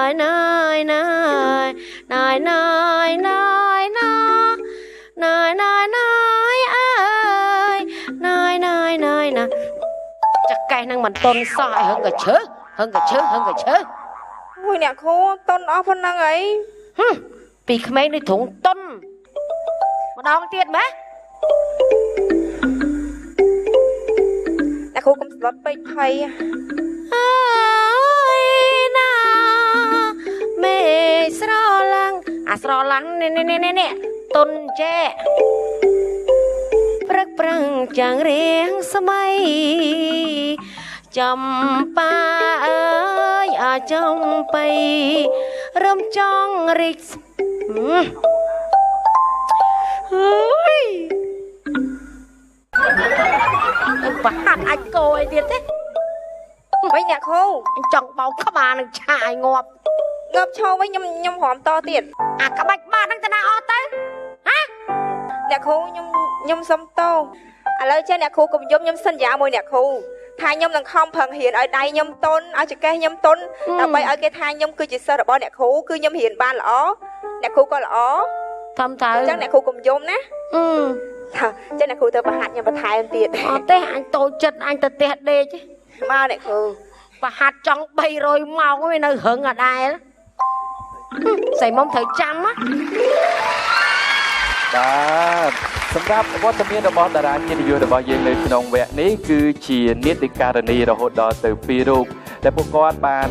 យណយណយណយណយណយណណយណយណយអើយណយណយណយណចកេះនឹងមិនតន់សោះឲ្យហឹងក៏ឈើហឹងក៏ឈើហឹងក៏ឈើអូយអ្នកគ្រូតន់អស់ប៉ុណ្ណឹងអីពីក្មេងនេះត្រង់តន់ម្ដងទៀតម៉េចអ្នកគ្រូកុំស្លុតពេកភ័យអើយណាមេស្រឡាំងអាស្រឡាំងនេះតុនចែព្រឹកប្រឹងចាំងរៀងស្មៃចំប៉ាអើយអាចំបៃរំចង់រិចហើយប្រហាត់អាចគោអីទៀតទេវិញអ្នកគ្រូចង់បោកក្បាលនឹងឆាឲ្យងាប់ឈរវិញខ្ញុំរំតទៀតអាក្បាច់បាតហ្នឹងទៅណាអស់ទៅហ៎អ្នកគ្រូខ្ញុំសុំតោឥឡូវចេះអ្នកគ្រូកុំយំខ្ញុំសន្យាមួយអ្នកគ្រូថាខ្ញុំនឹងខំប្រឹងរៀនឲ្យដៃខ្ញុំទន់ឲ្យចង្កេះខ្ញុំទន់ដើម្បីឲ្យគេថាខ្ញុំគឺជាសិស្សរបស់អ្នកគ្រូគឺខ្ញុំរៀនបានល្អអ្នកគ្រូក៏ល្អធំទៅអញ្ចឹងអ្នកគ្រូកុំយំណាចឹងអ្នកគ្រូទៅប្រហាត់ខ្ញុំបន្ថែមទៀតអត់ទេអញតូចចិត្តអញទៅផ្ទះដេកមកអ្នកគ្រូប្រហាត់ចង់300ម៉ោងឯនៅរឹងអត់ដែរសៃមុំត្រូវចាំណាបាទសម្រាប់វត្តមានរបស់តារាកិត្តិយសរបស់យើងនៅក្នុងវគ្គនេះគឺជានាដិការនីរហូតដល់ទៅ2រូបដែលពួកគាត់បាន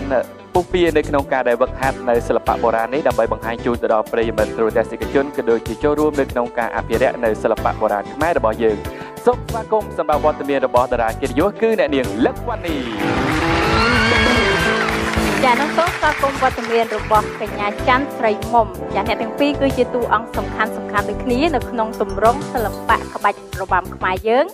ពុះពៀនៅក្នុងការដែលវឹកហាត់នៅសិល្បៈបុរាណនេះដើម្បីបង្ហាញជូនទៅដល់ប្រិយមិត្តទស្សនិកជនក៏ដូចជាចូលរួមនៅក្នុងការអភិរក្សនៅសិល្បៈបុរាណខ្មែររបស់យើងសូមស្វាគមន៍សម្រាប់វត្តមានរបស់តារាកិត្តិយសគឺអ្នកនាងលឹកវណ្ណីចា៎នោះសូមស្វាគមន៍វត្តមានរបស់កញ្ញាច័ន្ទស្រីមុំចា៎អ្នកទាំងពីរគឺជាតួអង្គសំខាន់ដូចគ្នានៅក្នុងទម្រង់សិល្បៈក្បាច់របាំខ្មែរយើង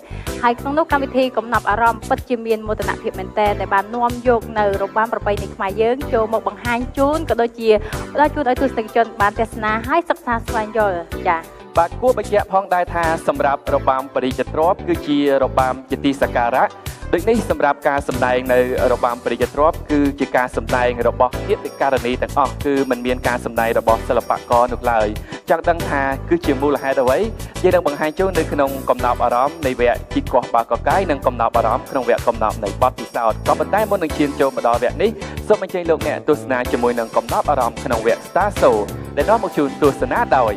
ហើយក្នុងនោះកម្មវិធីកំណប់អារម្មណ៍ពិតជាមានមោទនភាពមែនទែនដែលបាននាំយកនៅរបាំប្រពៃណីខ្មែរយើងចូលមកបង្ហាញជូនក៏ដូចជាផ្ដល់ជូនឲ្យទស្សនិកជនបានទស្សនាហើយសិក្សាស្វែងយល់ចា៎បាទគួរបញ្ជាក់ផងដែរថាសម្រាប់របាំបរិយាទ្រព្យគឺជារបាំជាទីសក្ការៈដូចនេះសម្រាប់ការសម្ដែងនៅរបាំបរិយាទ្រព្យគឺជាការសម្ដែងរបស់នាដិការនីទាំងអស់គឺមិនមានការសម្ដែងរបស់សិល្បករនោះឡើយចង់ដឹងថាគឺជាមូលហេតុអ្វីយើងនឹងបង្ហាញជូននៅក្នុងកំណប់អារម្មណ៍នៃវគ្គជីកកោះបាកកាយនិងកំណប់អារម្មណ៍ក្នុងវគ្គកំណប់នៃបទពិសោធន៍ក៏ប៉ុន្តែមុននឹងឈានចូលមកដល់វគ្គនេះសូមអញ្ជើញលោកអ្នកទស្សនាជាមួយនឹងកំណប់អារម្មណ៍ក្នុងវគ្គ Star Show ដែលនាំមកជូនទស្សនាដោយ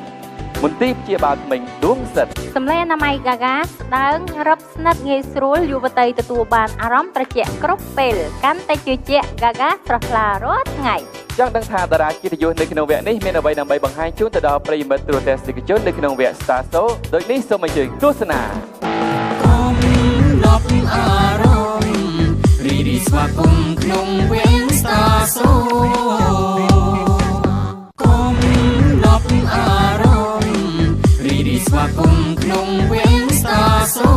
មន្ទីរព្យាបាលថ្មីដួងសិតសម្លេងអនាម័យ Gaga ស្ដើងរឹបស្និទ្ធងាយស្រួលយុវតីទទួលបានអារម្មណ៍ត្រជាក់គ្រប់ពេលកាន់តែជឿជាក់ Gaga ស្រស់ថ្លារាល់ថ្ងៃចង់ដឹងថាតារាកិត្តិយសនៅក្នុងវគ្គនេះមានអ្វីដើម្បីបង្ហាញជូនទៅដល់ប្រិយមិត្តទូរទស្សនិកជននៅក្នុងវគ្គ Star Show ដូចនេះសូមអញ្ជើញទស្សនាកំណប់អារម្មណ៍រី រីស្វាគមន៍ក្នុងវៀងស្តាសូកំណប់អារម្មណ៍រីស្វាគមន៍ក្នុងវៀងស្តាសូ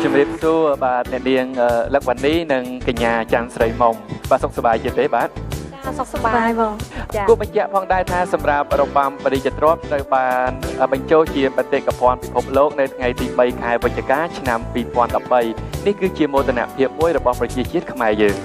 ជំរាបសួរបាទអ្នកនាងលឹកវណ្ណីនិងកញ្ញាច័ន្ទស្រីមុំបាទសុខសប្បាយជាទេបាទសុខសប្បាយបងគួរបញ្ជាក់ផងដែរថាសម្រាប់របាំបរិយាទ្រព្យត្រូវបានបញ្ចូលជាបេតិកភណ្ឌពិភពលោកនៅថ្ងៃទី3ខែវិច្ឆិកាឆ្នាំ2013នេះគឺជាមោទនភាពមួយរបស់ប្រជាជាតិខ្មែរយើង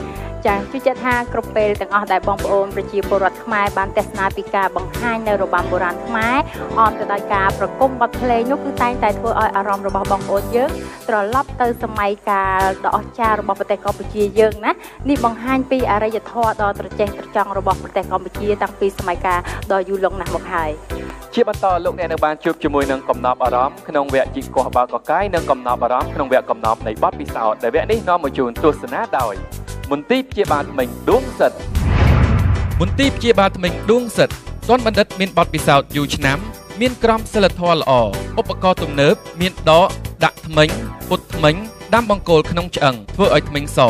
ចា៎ជឿជាក់ថាគ្រប់ពេលទាំងអស់ដែលបងប្អូនប្រជាពលរដ្ឋខ្មែរបានទស្សនាពីការបង្ហាញនៅរបាំបុរាណខ្មែរអមទៅដោយការប្រគំបទភ្លេងនោះគឺតែងតែធ្វើឲ្យអារម្មណ៍របស់បងប្អូនយើងត្រឡប់ទៅសម័យកាលដ៏អស្ចារ្យរបស់ប្រទេសកម្ពុជាយើងណានេះបង្ហាញពីអរិយធម៌ដ៏ត្រចះត្រចង់របស់ប្រទេសកម្ពុជាតាំងពីសម័យកាលដ៏យូរលង់ណាស់មកហើយជាបន្តលោកអ្នកនឹងបានជួបជាមួយនឹងកំណប់អារម្មណ៍ក្នុងវគ្គជីកកោះបាល់កកាយនិងកំណប់អារម្មណ៍ក្នុងវគ្គកំណប់នៃបទពិសោធន៍ដែលវគ្គនេះនាំមកជូនទស្សនាដោយមន្ទីរព្យាបាលថ្មិញដួងសិតមន្ទីរព្យាបាលថ្មិញដួងសិតទាន់បណ្ឌិតមានបទពិសោធន៍យូរឆ្នាំមានក្រមសីលធម៌ល្អឧបករណ៍ទំនើបមានដកដាក់ថ្មិញពុតថ្មិញដាំបង្គោលក្នុងឆ្អឹងធ្វើឲ្យថ្មិញស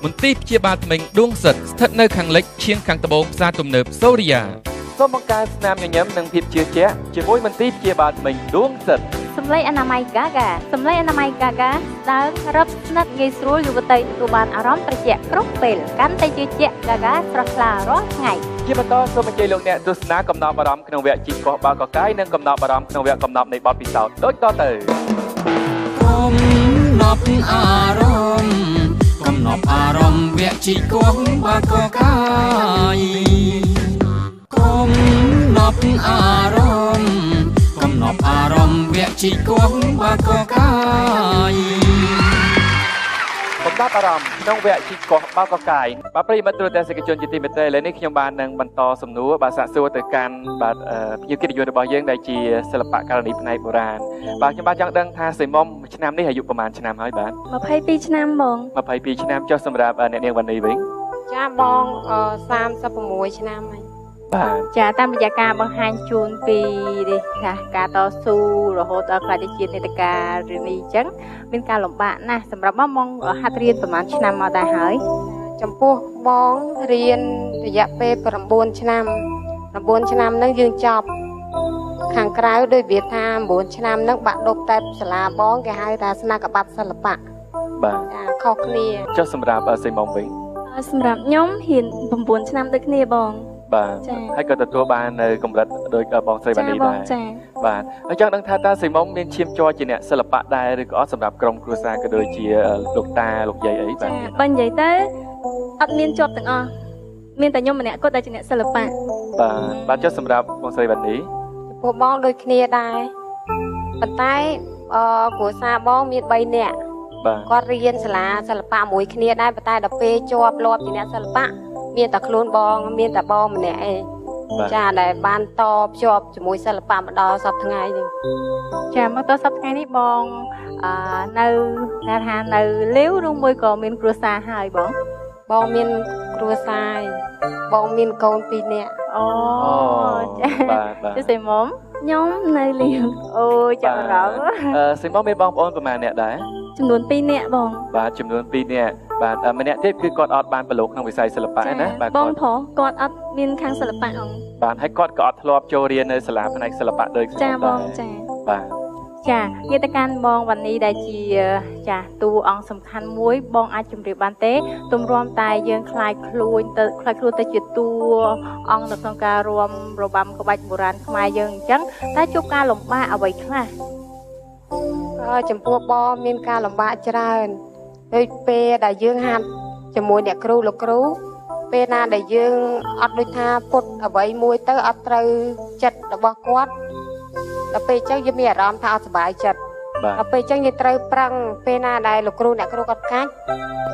មន្ទីរព្យាបាលថ្មិញដួងសិតស្ថិតនៅខាងលិចឈៀងខាងត្បូងផ្សារទំនើបសូរិយាសូមបង្កើនស្នាមញញឹមនិងភាពជឿជាក់ជាមួយមន្ទីរព្យាបាលថ្មិញដួងសិតសម្លេងអនាម័យ Gaga សម្លេងអនាម័យ Gaga ស្ដើងរឹបស្និទ្ធងាយស្រួលយុវតីទទួលបានអារម្មណ៍ត្រជាក់គ្រប់ពេលកាន់តែជឿជាក់ Gaga ស្រស់ថ្លារាល់ថ្ងៃជាបន្តសូមអញ្ជើញលោកអ្នកទស្សនាកំណប់អារម្មណ៍ក្នុងវគ្គជីកកោះបាល់កកាយនិងកំណប់អារម្មណ៍ក្នុងវគ្គកំណប់នៃបទពិសោធន៍ដូចតទៅកំណប់អារម្មណ៍កំណប់អារម្មណ៍វគ្គ ជីគួងបាកកាយកំណប់អារម្មណ៍កំណប់អារម្មណ៍វៈជីគួងបាកកាយកំណត់អារម្មណ៍ក្នុងវគ្គជីកោះបោកកាយបាទប្រិយមិត្តទូទាំងសកលជនជាទីមេត្រីឥឡូវនេះខ្ញុំបាននឹងបន្តសំណួរបាទសាកសួរទៅកាន់បាទភ្ញៀវកិត្តិយសរបស់យើងដែលជាសិល្បករនីផ្នែកបុរាណបាទខ្ញុំបាទចង់ដឹងថាសីមុំឆ្នាំនេះអាយុប្រហែលឆ្នាំហើយបាទ22ឆ្នាំបង22ឆ្នាំចុះសម្រាប់អ្នកនាងវណ្ណីវិញចាបង36ឆ្នាំហើយបាទចាតាមរយៈការបង្ហាញជូនពីនេះថាការតស៊ូរហូតដល់ខ្លះទៅជានេតការឬនេះអញ្ចឹងមានការលំបាកណាស់សម្រាប់មកហាត់រៀនប្រហែលឆ្នាំមកដែរហើយចំពោះបងរៀនរយៈពេល9ឆ្នាំ9ឆ្នាំហ្នឹងយើងចប់ខាងក្រៅដោយវាថា9ឆ្នាំហ្នឹងបាក់ដប់តែសាលាបងគេហៅថាស្នាកប័ត្រសិល្បៈបាទចាខុសគ្នាចុះសម្រាប់សីមុំវិញសម្រាប់ខ្ញុំរៀន9ឆ្នាំដូចគ្នាបងបាទហើយក៏ទទួលបាននៅកម្រិតដោយបងស្រីវណ្ណីដែរចា៎បាទហើយចង់ដឹងថាតើសីមុំមានឈាមជ័រជាអ្នកសិល្បៈដែរឬក៏អត់សម្រាប់ក្រុមគ្រួសារក៏ដូចជាលោកតាលោកយាយអីបាទបើនិយាយទៅអត់មានជាប់ទាំងអស់មានតែខ្ញុំម្នាក់គាត់ដែលជាអ្នកសិល្បៈបាទចុះសម្រាប់បងស្រីវណ្ណីពួកបងដូចគ្នាដែរប៉ុន្តែគ្រួសារបងមាន3នាក់គាត់រៀនសាលាសិល្បៈមួយគ្នាដែរប៉ុន្តែដល់ពេលជាប់លាប់ជាអ្នកសិល្បៈមានតែខ្លួនបងមានតែបងម្នាក់ឯងចាដែលបានតភ្ជាប់ជាមួយសិល្បៈមកដល់សប្តាហ៍ថ្ងៃនេះចាមកដល់សប្តាហ៍ថ្ងៃនេះបងនៅថានៅលាវឬមួយក៏មានគ្រួសារហើយបងមានគ្រួសារបងមានកូន2នាក់អូចាបាទសីមុំខ្ញុំនៅលាវអូចាប់អារម្មណ៍សីមុំមានបងប្អូនប្រហែលអ្នកដែរចំនួន2នាក់បងបាទចំនួន2នាក់បាទម្នាក់ទៀតគឺគាត់អត់បានប្រឡូកក្នុងវិស័យសិល្បៈណាបាទបងប្រុសគាត់អត់មានខាងសិល្បៈអងបាទហើយគាត់ក៏អត់ធ្លាប់ចូលរៀននៅសាលាផ្នែកសិល្បៈដូចខ្ញុំដែរចាបងចាបាទចាងាកទៅកាន់បងវណ្ណីដែលជាចាតួអង្គសំខាន់មួយបងអាចជម្រាបបានទេទម្រាំតែយើងคลายខ្លួនទៅជាតួអង្គនៅក្នុងការរួមរបាំក្បាច់បុរាណខ្មែរយើងអញ្ចឹងតែជួបការលំបាកអ្វីខ្លះចំពោះបងមានការលំបាកច្រើនដូចពេលដែលយើងហាត់ជាមួយអ្នកគ្រូលោកគ្រូពេលណាដែលយើងអត់ដូចថាពុតអ្វីមួយទៅអត់ត្រូវចិត្តរបស់គាត់ដល់ពេលអញ្ចឹងយើងមានអារម្មណ៍ថាអត់សុបាយចិត្តដល់ពេលអញ្ចឹងយើងត្រូវប្រឹងពេលណាដែលលោកគ្រូអ្នកគ្រូគាត់កាច់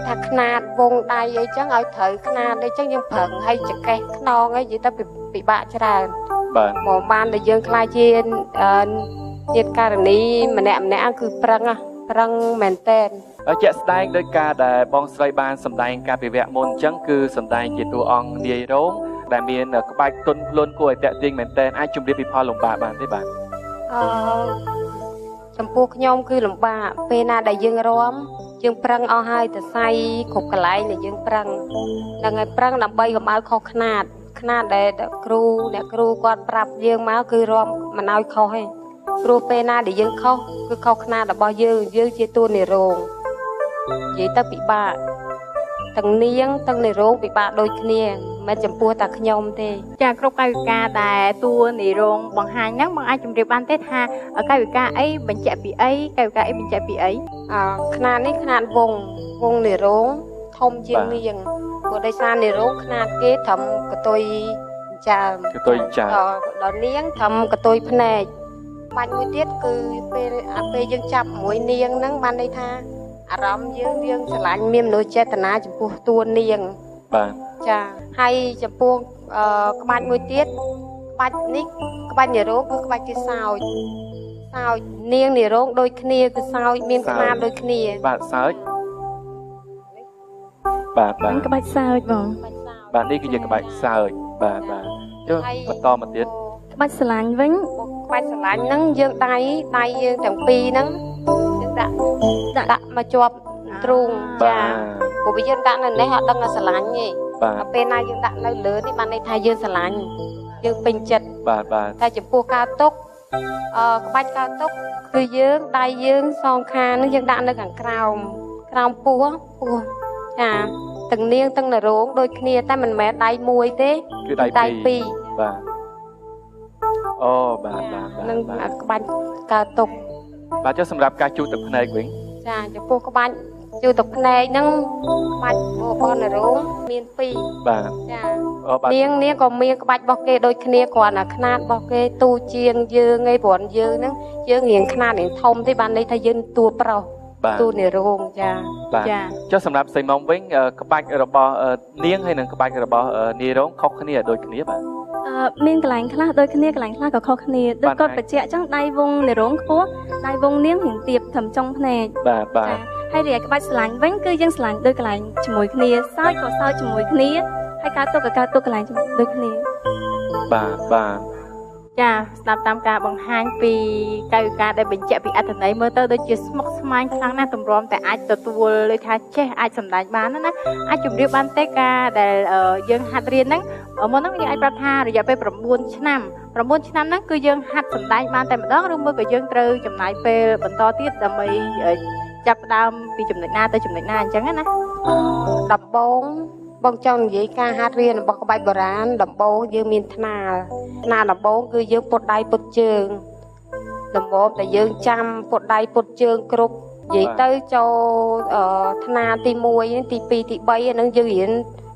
ថាខ្នាតវងដៃអីចឹងឲ្យត្រូវខ្នាតអីចឹងយើងប្រឹងឲ្យចកេះខ្នងអីនិយាយទៅពិបាកច្រើនបាទមកបានដែលយើងខ្លាចជាទៀតករណីម្នាក់គឺប្រឹងមែនតើជាក់ស្ដែងដោយការដែលបងស្រីបានសម្ដែងការពិវៈមុនអញ្ចឹងគឺសម្ដែងជាតួអង្គនាយរោងដែលមានក្បាច់ទន់ភ្លន់គួរឲ្យតាក់ទាញមែនតើអាចជម្រាបពីផលលំបាកបានទេបាទចំពោះខ្ញុំគឺលំបាកពេលណាដែលយើងរាំយើងប្រឹងអស់ហើយទៅសៃគ្រប់កន្លែងដែលយើងប្រឹងនឹងឲ្យប្រឹងដើម្បីកុំឲ្យខុសខ្នាតដែលអ្នកគ្រូគាត់ប្រាប់យើងមកគឺរាំមិនឲ្យខុសទេព្រោះពេលណាដែលយើងខុសគឺខុសខ្នាតរបស់យើងជាតួនិរោងនិយាយទៅពិបាកទាំងនាងទាំងនិរោងពិបាកដូចគ្នាមិនចំពោះតែខ្ញុំទេចាគ្រប់កាយវិការដែលតួនិរោងបង្ហាញហ្នឹងបងអាចជម្រាបបានទេថាកាយវិការអីបញ្ជាក់ពីអីកាយវិការអីបញ្ជាក់ពីអីខ្នាតនេះខ្នាតវងនិរោងធំជាងនាងព្រោះដោយសារនិរោងខ្នាតគេត្រឹមកតុយចាដល់នាងត្រឹមកតុយភ្នែកបាញ់មួយទៀតគឺពេលយើងចាប់មួយនាងហ្នឹងបានន័យថាអារម្មណ៍យើងស្រឡាញ់មានមនោចេតនាចំពោះតួនាងបាទចាហើយចំពោះក្បាច់មួយទៀតក្បាច់នេះក្បាច់និរោងគឺក្បាច់គេសោចនាងនិរោងដូចគ្នាគឺសោចមានស្មារតីដូចគ្នាបាទសោចបាទក្បាច់សើចបង បាទនេះគឺជាក្បាច់សើចបាទចុះបន្តមកទៀតក្បាច់ស្រឡាញ់វិញក្បាច់ស្រឡាញ់ហ្នឹងយើងដៃយើងទាំងពីរហ្នឹងយើងដាក់មកជាប់ទ្រូងចាព្រោះយើងដាក់នៅនេះអត់ដឹងថាស្រឡាញ់ទេដល់ពេលណាយើងដាក់នៅលើនេះបានន័យថាយើងស្រឡាញ់យើងពេញចិត្តបាទតែចំពោះការទុកក្បាច់ការទុកគឺយើងដៃយើងសងខាងនេះយើងដាក់នៅខាងក្រោមពោះចាទាំងនាងទាំងនរោងដូចគ្នាតែមិនមែនដៃមួយទេគឺដៃពីរបាទអូបាទនឹងក្បាច់ការទុកបាទចុះសម្រាប់ការជូតទឹកភ្នែកវិញចាចំពោះក្បាច់ ជូតទឹកភ្នែកហ្នឹងបាច់បងនៅរោងមាន2បាទចានាងក៏មានក្បាច់របស់គេដូចគ្នាគ្រាន់តែខ្នាតរបស់គេទូជាងយើងឯងព្រោះយើងហ្នឹងយើងរៀងខ្នាតរៀងធំទេបានន័យថាយើងតួប្រុសទូនៅរោងចាចុះសម្រាប់សីមុំវិញក្បាច់របស់នាងហើយនិងក្បាច់របស់នាយរងខុសគ្នាដូចគ្នាបាទមានកន្លែងខ្លះដូចគ្នាកន្លែងខ្លះក៏ខុសគ្នាដូចគាត់បញ្ជាក់អញ្ចឹងដៃវងនាយរងខ្ពស់ដៃវងនាងរៀងទាបត្រឹមចុងភ្នែកបាទហើយរីឯក្បាច់ស្រឡាញ់វិញគឺយើងស្រឡាញ់ដូចកន្លែងជាមួយគ្នាសើចក៏សើចជាមួយគ្នាហើយកើតទុកក៏កើតទុកកន្លែងដូចគ្នាបាទចាស្ដាប់តាមការបង្ហាញពីកាយវិការដែលបញ្ជាក់ពីអត្ថន័យមើលទៅដូចជាស្មុគស្មាញខ្លាំងណាស់ទម្រាំតែអាចទទួលលើថាចេះអាចសម្ដែងបានណាអាចជម្រាបបានទេការដែលយើងហាត់រៀនហ្នឹងមុនហ្នឹងយើងអាចប្រាប់ថារយៈពេល9ឆ្នាំហ្នឹងគឺយើងហាត់សម្ដែងបានតែម្ដងឬមួយក៏យើងត្រូវចំណាយពេលបន្តទៀតដើម្បីចាប់ផ្ដើមពីចំណុចណាទៅចំណុចណាអញ្ចឹងណាដំបូងបងចង់និយាយការហាត់រៀនរបស់ក្បាច់បុរាណដំបូងយើងមានថ្នាលដំបូងគឺយើងពុតដៃពុតជើងដំបូងតែយើងចាំពុតដៃពុតជើងគ្រប់និយាយទៅចូលថ្នាលទី1ទី2ទី3ហ្នឹងយើងរៀន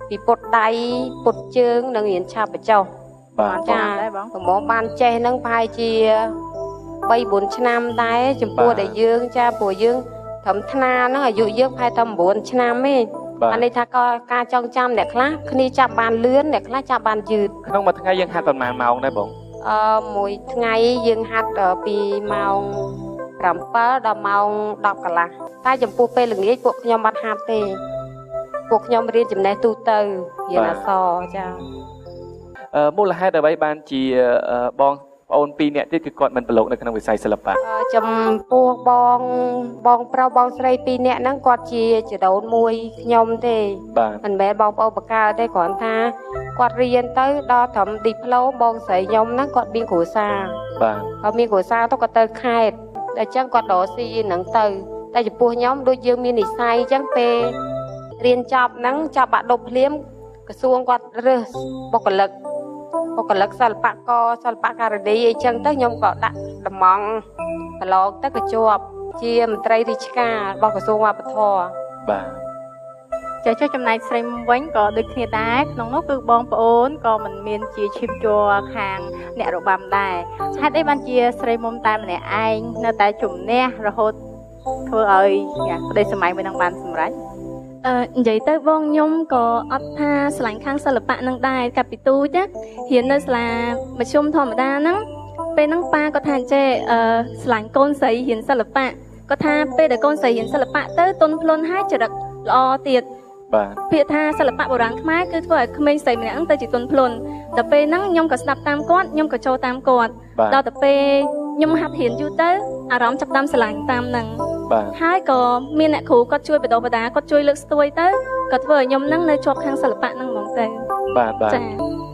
ពីពុតដៃពុតជើងនិងរៀនឆាប់បញ្ចុះបាទចាដែរបងដំបូងបានចេះហ្នឹងប្រហែលជា3-4 ឆ្នាំដែរចំពោះដែលយើងចាព្រោះយើងត្រឹមថ្នាលហ្នឹងអាយុយើងប្រហែលតែ9 ឆ្នាំទេបានន័យថាការចងចាំអ្នកខ្លះគ្នាចាប់បានលឿនអ្នកខ្លះចាប់បានយឺតក្នុងមួយថ្ងៃយើងហាត់ប្រហែលម៉ោងដែរបងមួយថ្ងៃយើងហាត់ពីម៉ោង7ដល់ម៉ោង10កន្លះតែចំពោះពេលល្ងាចពួកខ្ញុំអត់ហាត់ទេពួកខ្ញុំរៀនចំណេះទូទៅរៀនអក្សរចាមូលហេតុអ្វីបានជាបងប្អូន2នាក់ទៀតគឺគាត់មិនប្រឡូកនៅក្នុងវិស័យសិល្បៈចំពោះបងប្រុសបងស្រី2នាក់ហ្នឹងគាត់ជាចដូនមួយខ្ញុំទេមិនមែនបងប្អូនបកើទេគ្រាន់ថាគាត់រៀនទៅដល់ត្រឹមឌីប្លូមបងស្រីខ្ញុំហ្នឹងគាត់មានគ្រួសារគាត់មានគ្រួសារទៅគាត់ទៅខេត្តតែអញ្ចឹងគាត់រកស៊ីហ្នឹងទៅតែចំពោះខ្ញុំដូចយើងមាននិស្ស័យអញ្ចឹងពេលរៀនចប់ហ្នឹងចាប់បាក់ដប់ភ្លាមក្រសួងគាត់រើសបុគ្គលិកសិល្បករសិល្បករនីអីចឹងទៅខ្ញុំក៏ដាក់តំងប្រឡងទៅក៏ជាប់ជាមន្ត្រីរាជការរបស់ក្រសួងវប្បធម៌បាទចុះចំណែកស្រីវិញក៏ដូចគ្នាដែរក្នុងនោះគឺបងប្អូនក៏មិនមានជាឈាមជ័រខាងអ្នករបាំដែរហេតុអីបានជាស្រីមុំតែម្នាក់ឯងនៅតែជំនះរហូតធ្វើឲ្យប្តីសម័យមួយនឹងបានសម្រេចនិយាយទៅបងខ្ញុំក៏អត់ថាឆ្លាញ់ខាងសិល្បៈនឹងដែរកាពីទូចណារៀននៅសាលាមធ្យមធម្មតាហ្នឹងពេលហ្នឹងប៉ាគាត់ថាចេះឆ្លាញ់កូនស្រីរៀនសិល្បៈគាត់ថាពេលដែលកូនស្រីរៀនសិល្បៈទៅទន់ភ្លន់ហើយចរិតល្អទៀតបាទពាក្យថាសិល្បៈបុរាណខ្មែរគឺធ្វើឲ្យក្មេងស្រីម្នាក់ហ្នឹងទៅជាទន់ភ្លន់ដល់ពេលហ្នឹងខ្ញុំក៏ស្ដាប់តាមគាត់ខ្ញុំក៏ចូលតាមគាត់ដល់ទៅពេលខ្ញុំហាត់រៀនយូរទៅអារម្មណ៍ចាប់តាមស្រឡាញ់តាមហ្នឹងហើយក៏មានអ្នកគ្រូគាត់ជួយបដិបដាគាត់ជួយលើកស្ទួយទៅគាត់ធ្វើឲ្យខ្ញុំហ្នឹងនៅជាប់ខាងសិល្បៈហ្នឹងហ្មងទៅបាទ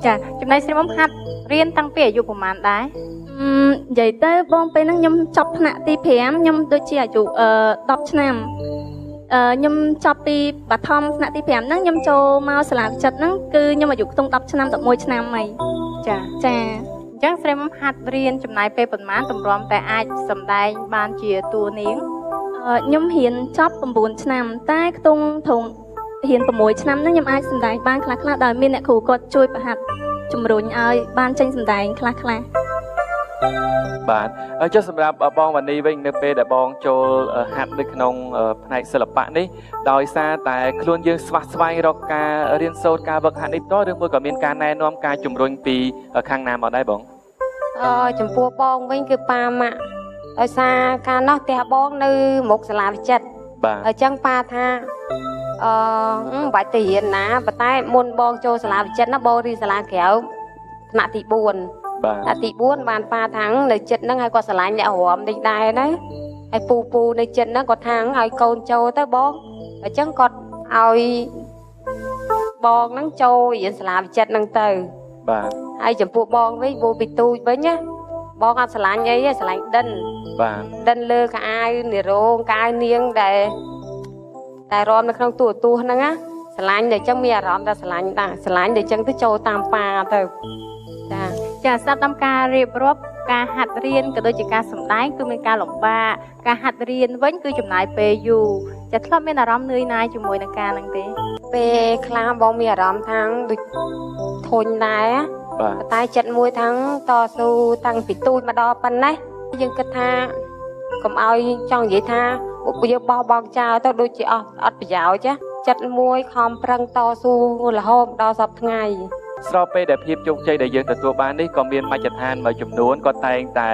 ចាចំណែកស្រីមុំហាត់រៀនតាំងពីអាយុប្រហែលដែរនិយាយទៅបងពេលហ្នឹងខ្ញុំចប់ថ្នាក់ទី5ខ្ញុំដូចជាអាយុ10ឆ្នាំខ្ញុំចប់ពីបឋមថ្នាក់ទី5ហ្នឹងខ្ញុំចូលមកសាលាវិចិត្រហ្នឹងគឺខ្ញុំអាយុខ្ទង់10ឆ្នាំ11ឆ្នាំហើយចាអញ្ចឹងស្រីមុំហាត់រៀនចំណាយពេលប៉ុន្មានទម្រាំតែអាចសម្ដែងបានជាតួនាងខ្ញុំរៀនចប់9ឆ្នាំតែខ្ទង់ធំរៀន6ឆ្នាំហ្នឹងខ្ញុំអាចសម្ដែងបានខ្លះៗដោយមានអ្នកគ្រូគាត់ជួយប្រហាត់ជំរុញឲ្យបានចេញសម្ដែងខ្លះបាទចុះសម្រាប់បងវ៉ានីវិញនៅពេលដែលបងចូលហាត់នៅក្នុងផ្នែកសិល្បៈនេះដោយសារតែខ្លួនយើងស្វះស្វែងរកការរៀនសូត្រការវឹកហាត់នេះតឬមួយក៏មានការណែនាំការជំរុញពីខាងណាមកដែរបងចំពោះបងវិញគឺប៉ាម៉ាក់ដោយសារការនោះផ្ទះបងនៅមុខសាលាវិចិត្រអញ្ចឹងប៉ាថាបាច់ទៅរៀនណាប៉ុន្តែមុនបងចូលសាលាវិចិត្រណាបងរៀនសាលាក្រៅថ្នាក់ទី4ថ្នាក់ទី4បានប៉ាថាងនៅចិត្តហ្នឹងឲ្យគាត់ឆ្លាញ់អ្នករំនេះដែរណាហើយពូនៅចិត្តហ្នឹងគាត់ថាងឲ្យកូនចូលទៅបងអញ្ចឹងគាត់ឲ្យបងហ្នឹងចូលរៀនសាលាវិចិត្រហ្នឹងទៅបាទហើយចំពោះបងវិញពូពីទូចវិញណាបងអត់ឆ្លាញ់អីទេឆ្លាញ់ដិនបាទដិនលើកអាវនិរោងកាយនាងដែលរំនៅក្នុងទូហ្នឹងណាឆ្លាញ់តែអញ្ចឹងមានអារម្មណ៍ថាឆ្លាញ់ដែរឆ្លាញ់តែអញ្ចឹងទៅចូលតាមប៉ាទៅចាស្ដាប់តាមការរៀបរាប់ ការហាត់រៀនក៏ដូចជាការសម្ដែងគឺមានការលំបាកការហាត់រៀនវិញគឺចំណាយពេលយូរចាធ្លាប់មានអារម្មណ៍នឿយណាយជាមួយនឹងការហ្នឹងទេពេលខ្លះបងមានអារម្មណ៍ថាដូចធុញដែរតែចិត្តមួយទាំងតស៊ូតាំងពីទូចមកដល់ប៉ុណ្ណេះយើងគិតថាកុំឲ្យចង់និយាយថាយើងបោះបង់ចោលទៅដូចជាអត់ប្រយោជន៍ចិត្តមួយខំប្រឹងតស៊ូរហូតដល់សពថ្ងៃស្របពេលដែលភាពជោគជ័យដែលយើងទទួលបាននេះក៏មានមជ្ឈដ្ឋានមួយចំនួនក៏តែងតែ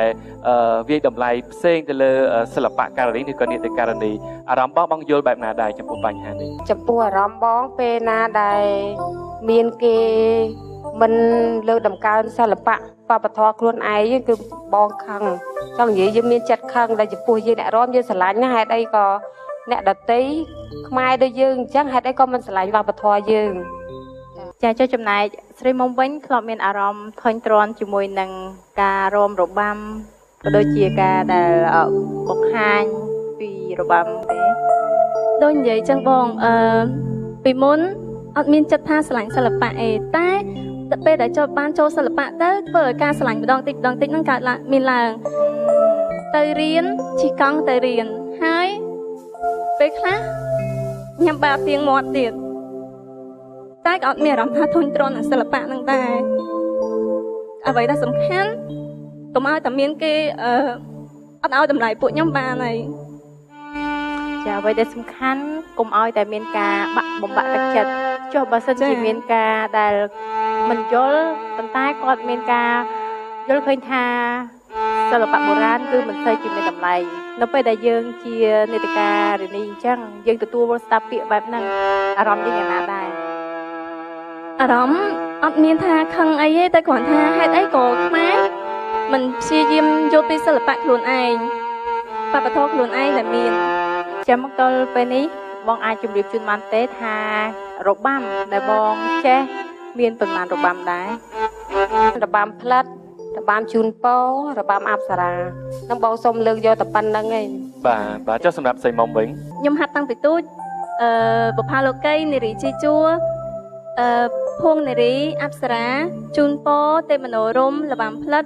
វាយតម្លៃផ្សេងទៅលើសិល្បៈការនីឬក៏នាដការនីអារម្មណ៍បងយល់បែបណាដែរចំពោះបញ្ហានេះចំពោះអារម្មណ៍បងពេលណាដែលមានគេមិនលើកតម្កើងសិល្បៈវប្បធម៌ខ្លួនឯងគឺបងខឹងចង់និយាយយើងមានចិត្តខឹងដែលចំពោះយើងអ្នករំយើងស្រឡាញ់ណាហេតុអីក៏អ្នកដតីខ្មែរដូចយើងអញ្ចឹងហេតុអីក៏មិនស្រឡាញ់វប្បធម៌យើងចាចុះចំណែកស្រីមុំវិញធ្លាប់មានអារម្មណ៍ធុញទ្រាន់ជាមួយនឹងការរាំរបាំក៏ដូចជាការដែលបង្ហាញពីរបាំទេដូចនិយាយចឹងបងពីមុនអត់មានចិត្តថាស្រឡាញ់សិល្បៈទេតែពេលដែលចូលសិល្បៈទៅធ្វើឲ្យការស្រឡាញ់ម្ដងតិចហ្នឹងកើតឡើងមានឡើងទៅរៀនជិះកង់ទៅរៀនហើយពេលខ្លះញ៉ាំបាទៀងមាត់ទៀតតែក៏អត់មានអារម្មណ៍ថាធុញទ្រាន់នឹងសិល្បៈហ្នឹងដែរអ្វីដែលសំខាន់កុំឲ្យតែមានគេអត់ឲ្យតម្លៃពួកខ្ញុំបានហើយចាអ្វីដែលសំខាន់កុំឲ្យតែមានការបំបាក់ទឹកចិត្តចុះបើសិនជាមានការដែលមិនយល់ប៉ុន្តែគាត់មានការយល់ឃើញថាសិល្បៈបុរាណគឺមិនសូវជាមានតម្លៃនៅពេលដែលយើងជានេតិការីនីអញ្ចឹងយើងទទួលស្ដាប់ពាក្យបែបហ្នឹងអារម្មណ៍យើងយ៉ាងណាដែរអារម្មណ៍អត់មានថាខឹងអីទេតែគ្រាន់ថាហេតុអីក៏ខ្មែរមិនព្យាយាមយល់ពីសិល្បៈខ្លួនឯងវប្បធម៌ខ្លួនឯងដែលមានចាំមកដល់ពេលនេះបងអាចជម្រាបជូនបានទេថារបាំដែលបងចេះមានប៉ុន្មានរបាំដែររបាំផ្លិតរបាំជូនពោរបាំអប្សរានឹងបងសុំលើកយកតែប៉ុណ្្នឹងឯងបាទចុះសម្រាប់សីមុំវិញខ្ញុំហាត់តាំងពីទូចបុប្ផាលោកីនារីជីជួភួងនារីអប្សរាជូនពោទេមនោរមរបាំផ្លិត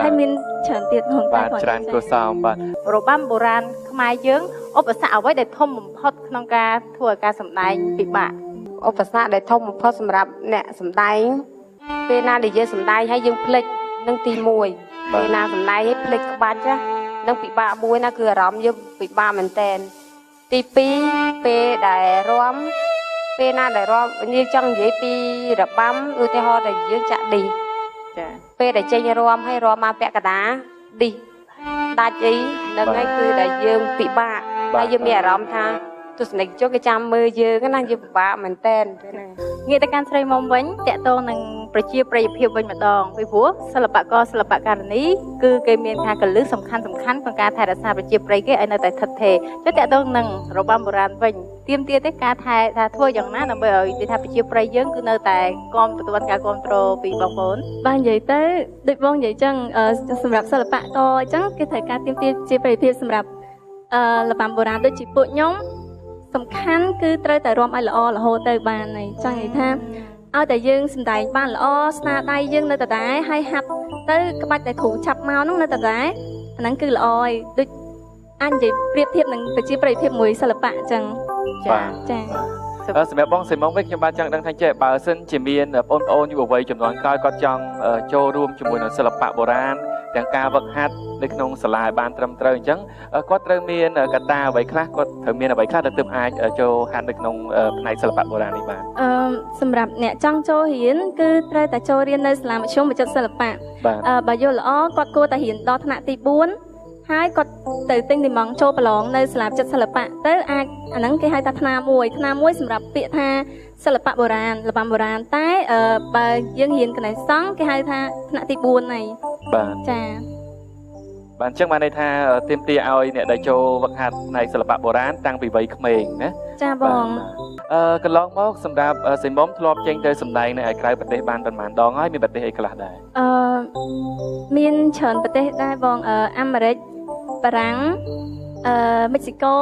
ហើយមានច្រើនទៀតផងបាទច្រើនកុសលបាទរបាំបុរាណខ្មែរយើងឧបសគ្គអ្វីដែលធំបំផុតក្នុងការធ្វើឲ្យការសម្ដែងពិបាកឧបសគ្គដែលធំបំផុតសម្រាប់អ្នកសម្ដែងពេលណាដែលយើងសម្ដែងហើយយើងភ្លេចនឹងទី1ពេលណាសម្ដែងហើយភ្លេចក្បាច់នឹងពិបាកមួយណាគឺអារម្មណ៍យើងពិបាកមែនតើទី2ពេលដែលរាំពេលណាដែលរាំយើងចង់និយាយពីរបាំឧទាហរណ៍ដែលយើងចាក់ឌីចាពេលដែលចេញរាំហើយរាំមកពាក់កណ្ដាលឌីដាច់អីនឹងហើយគឺដែលយើងពិបាកហើយយើងមានអារម្មណ៍ថាទស្សនិកជនគេចាំមើលយើងណាយើងពិបាកមែនតើងាកទៅកាន់ស្រីមុំវិញតកតងនឹងប្រជាប្រិយភាពវិញម្ដងពីព្រោះសិល្បករសិល្បករនីគឺគេមានការកលឹះសំខាន់ក្នុងការថែរក្សាប្រជាប្រិយគេឲ្យនៅតែស្ថិតស្ថេរចុះតកតងនឹងរបាំបុរាណវិញទៀមទាទេការថែថាធ្វើយ៉ាងណាដើម្បីឲ្យគេថាប្រជាប្រិយយើងគឺនៅតែទទួលការគ្រប់គ្រងពីបងប្អូនបាទនិយាយទៅដូចបងនិយាយចឹងសម្រាប់សិល្បករអញ្ចឹងគេត្រូវការទៀមទាជាប្រិយភាពសម្រាប់របាំបុរាណដូចជាពួកខ្ញុំសំខាន់គឺត្រូវតែរាំឲ្យល្អរហូតទៅបានហើយចង់និយាយថាឲ្យតែយើងសម្ដែងបានល្អស្នាដៃយើងនៅដដែលហើយហាត់ទៅក្បាច់ដែលគ្រូឆាប់មកនោះនៅដដែលអាហ្នឹងគឺល្អហើយដូចអាចនិយាយប្រៀបធៀបនឹងប្រជាប្រិយភាពមួយសិល្បៈអញ្ចឹងចាសម្រាប់បងសីមុំវិញខ្ញុំបានចង់ដឹងថាចេះបើសិនជាមានបងប្អូនយុវវ័យចំនួនក្រោយគាត់ចង់ចូលរួមជាមួយនឹងសិល្បៈបុរាណទាំងការវឹកហាត់នៅក្នុងសាលាបានត្រឹមត្រូវអញ្ចឹងគាត់ត្រូវមានកត្តាអ្វីខ្លះគាត់ត្រូវមានអ្វីខ្លះដែលទើបអាចចូលហាត់នៅក្នុងផ្នែកសិល្បៈបុរាណនេះបានសម្រាប់អ្នកចង់ចូលរៀនគឺត្រូវតែចូលរៀននៅសាលាមធ្យមវិចិត្រសិល្បៈបើយល់ល្អគាត់គួរតែរៀនដល់ថ្នាក់ទី4ហើយគាត់ទៅទិញទីម៉ងចូលប្រឡងនៅសាលាវិចិត្រសិល្បៈទៅអាចអាហ្នឹងគេហៅថាថ្នាក់1សម្រាប់ពាក្យថាសិល្បៈបុរាណរបាំបុរាណតែបើយើងរៀនកណេះសង់គេហៅថាថ្នាក់ទី4ហើយបាទចាបាទអញ្ចឹងបានន័យថាទាមទារឲ្យអ្នកដែលចូលវឹកហាត់ផ្នែកសិល្បៈបុរាណតាំងពីវ័យក្មេងណាចាបងកន្លងមកសម្រាប់សីមុំធ្លាប់ចេញទៅសម្ដែងនៅឯក្រៅប្រទេសបានប៉ុន្មានដងហើយមានប្រទេសអីខ្លះដែរមានច្រើនប្រទេសដែរបងអាមេរិកបារាំងមិចស៊ីកូ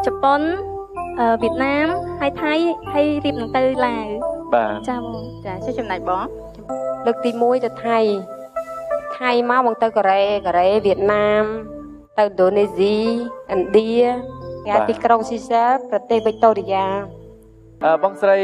ជប៉ុនវៀតណាមហើយថៃហើយរៀបនឹងទៅឡាវបាទចាបងចាចុះចំណែកបងលើកទី1ទៅថៃ ថៃមកបងទៅកូរ៉េវៀតណាមទៅឥណ្ឌូនេស៊ីឥណ្ឌាគេទីក្រុងស៊ីសេលប្រទេសវីកតូរីយ៉ាបងស្រី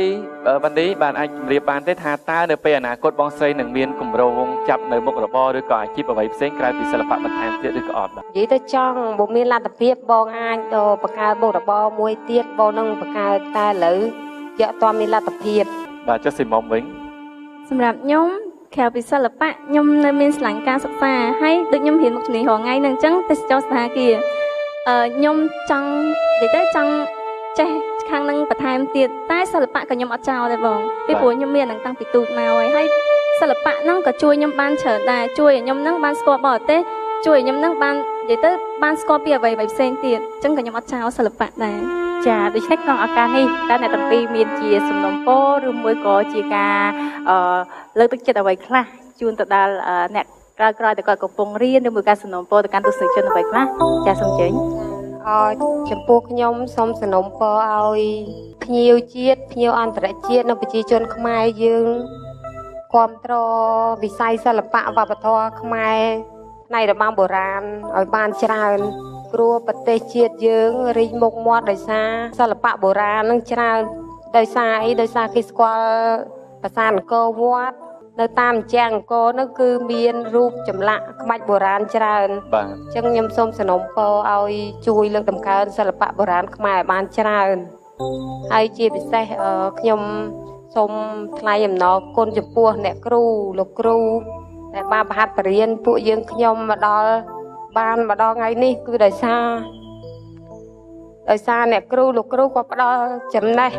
វណ្ឌីបានអាចជម្រាបបានទេថាតើនៅពេលអនាគតបងស្រីនឹងមានគម្រោងចាប់នៅមុខរបរឬក៏អាជីពអ្វីផ្សេងក្រៅពីសិល្បៈបន្ថែមទៀតឬក៏អត់បាទនិយាយទៅចង់បើមានលទ្ធភាពបងអាចទៅបង្កើតមុខរបរមួយទៀតបងនឹងបង្កើតតែឥឡូវយកតមានលទ្ធភាពបាទចុះស៊ីមុំវិញសម្រាប់ខ្ញុំក្រៅពីសិល្បៈខ្ញុំនៅមានស្រឡាញ់ការសិក្សាហើយដូចខ្ញុំរៀនមុខជំនាញរាល់ថ្ងៃហ្នឹងអញ្ចឹងទេសចរសហគារខ្ញុំចង់និយាយទៅចង់ចេះខាងនឹងបន្ថែមទៀតតែសិល្បៈក៏ខ្ញុំអត់ចោលដែរបងពីព្រោះខ្ញុំមាននឹងតាំងពីទូចមកហើយសិល្បៈហ្នឹងក៏ជួយខ្ញុំបានច្រើនដែរជួយឲ្យខ្ញុំហ្នឹងបានស្គាល់បរទេសជួយឲ្យខ្ញុំហ្នឹងបាននិយាយទៅបានស្គាល់ពីអ្វីៗផ្សេងទៀតអញ្ចឹងក៏ខ្ញុំអត់ចោលសិល្បៈដែរចាដូច្នេះក្នុងឱកាសនេះតើអ្នកទាំងពីរមានជាសំណុំពរឬមួយក៏ជាការលើកទឹកចិត្តអ្វីខ្លះជូនទៅដល់អ្នកក្រោយៗតែគាត់កំពុងរៀនឬមួយការសំណុំពរទៅកាន់ទស្សនិកជនអ្វីខ្លះចាសូមជើញចំពោះខ្ញុំសូមសំណូមពរឲ្យភ្ញៀវជាតិភ្ញៀវអន្តរជាតិនិងប្រជាជនខ្មែរយើងគាំទ្រវិស័យសិល្បៈវប្បធម៌ខ្មែរនៃរបាំបុរាណឲ្យបានច្រើនព្រោះប្រទេសជាតិយើងរីកមុខមាត់ដោយសារសិល្បៈបុរាណនឹងច្រើនដោយសារអីដោយសារគេស្គាល់ប្រាសាទអង្គរវត្តនៅតាមជាអង្គរនោះគឺមានរូបចម្លាក់ក្បាច់បុរាណច្រើនបាទអញ្ចឹងខ្ញុំសូមសំណូមពរឲ្យជួយលើកតម្កើងសិល្បៈបុរាណខ្មែរឲ្យបានច្រើនហើយជាពិសេសខ្ញុំសូមថ្លែងអំណរគុណចំពោះអ្នកគ្រូលោកគ្រូដែលបានប្រហាត់បរៀនពួកយើងខ្ញុំមកដល់បានមកដល់ថ្ងៃនេះគឺដោយសារអ្នកគ្រូលោកគ្រូគាត់ផ្ដល់ចំណេះ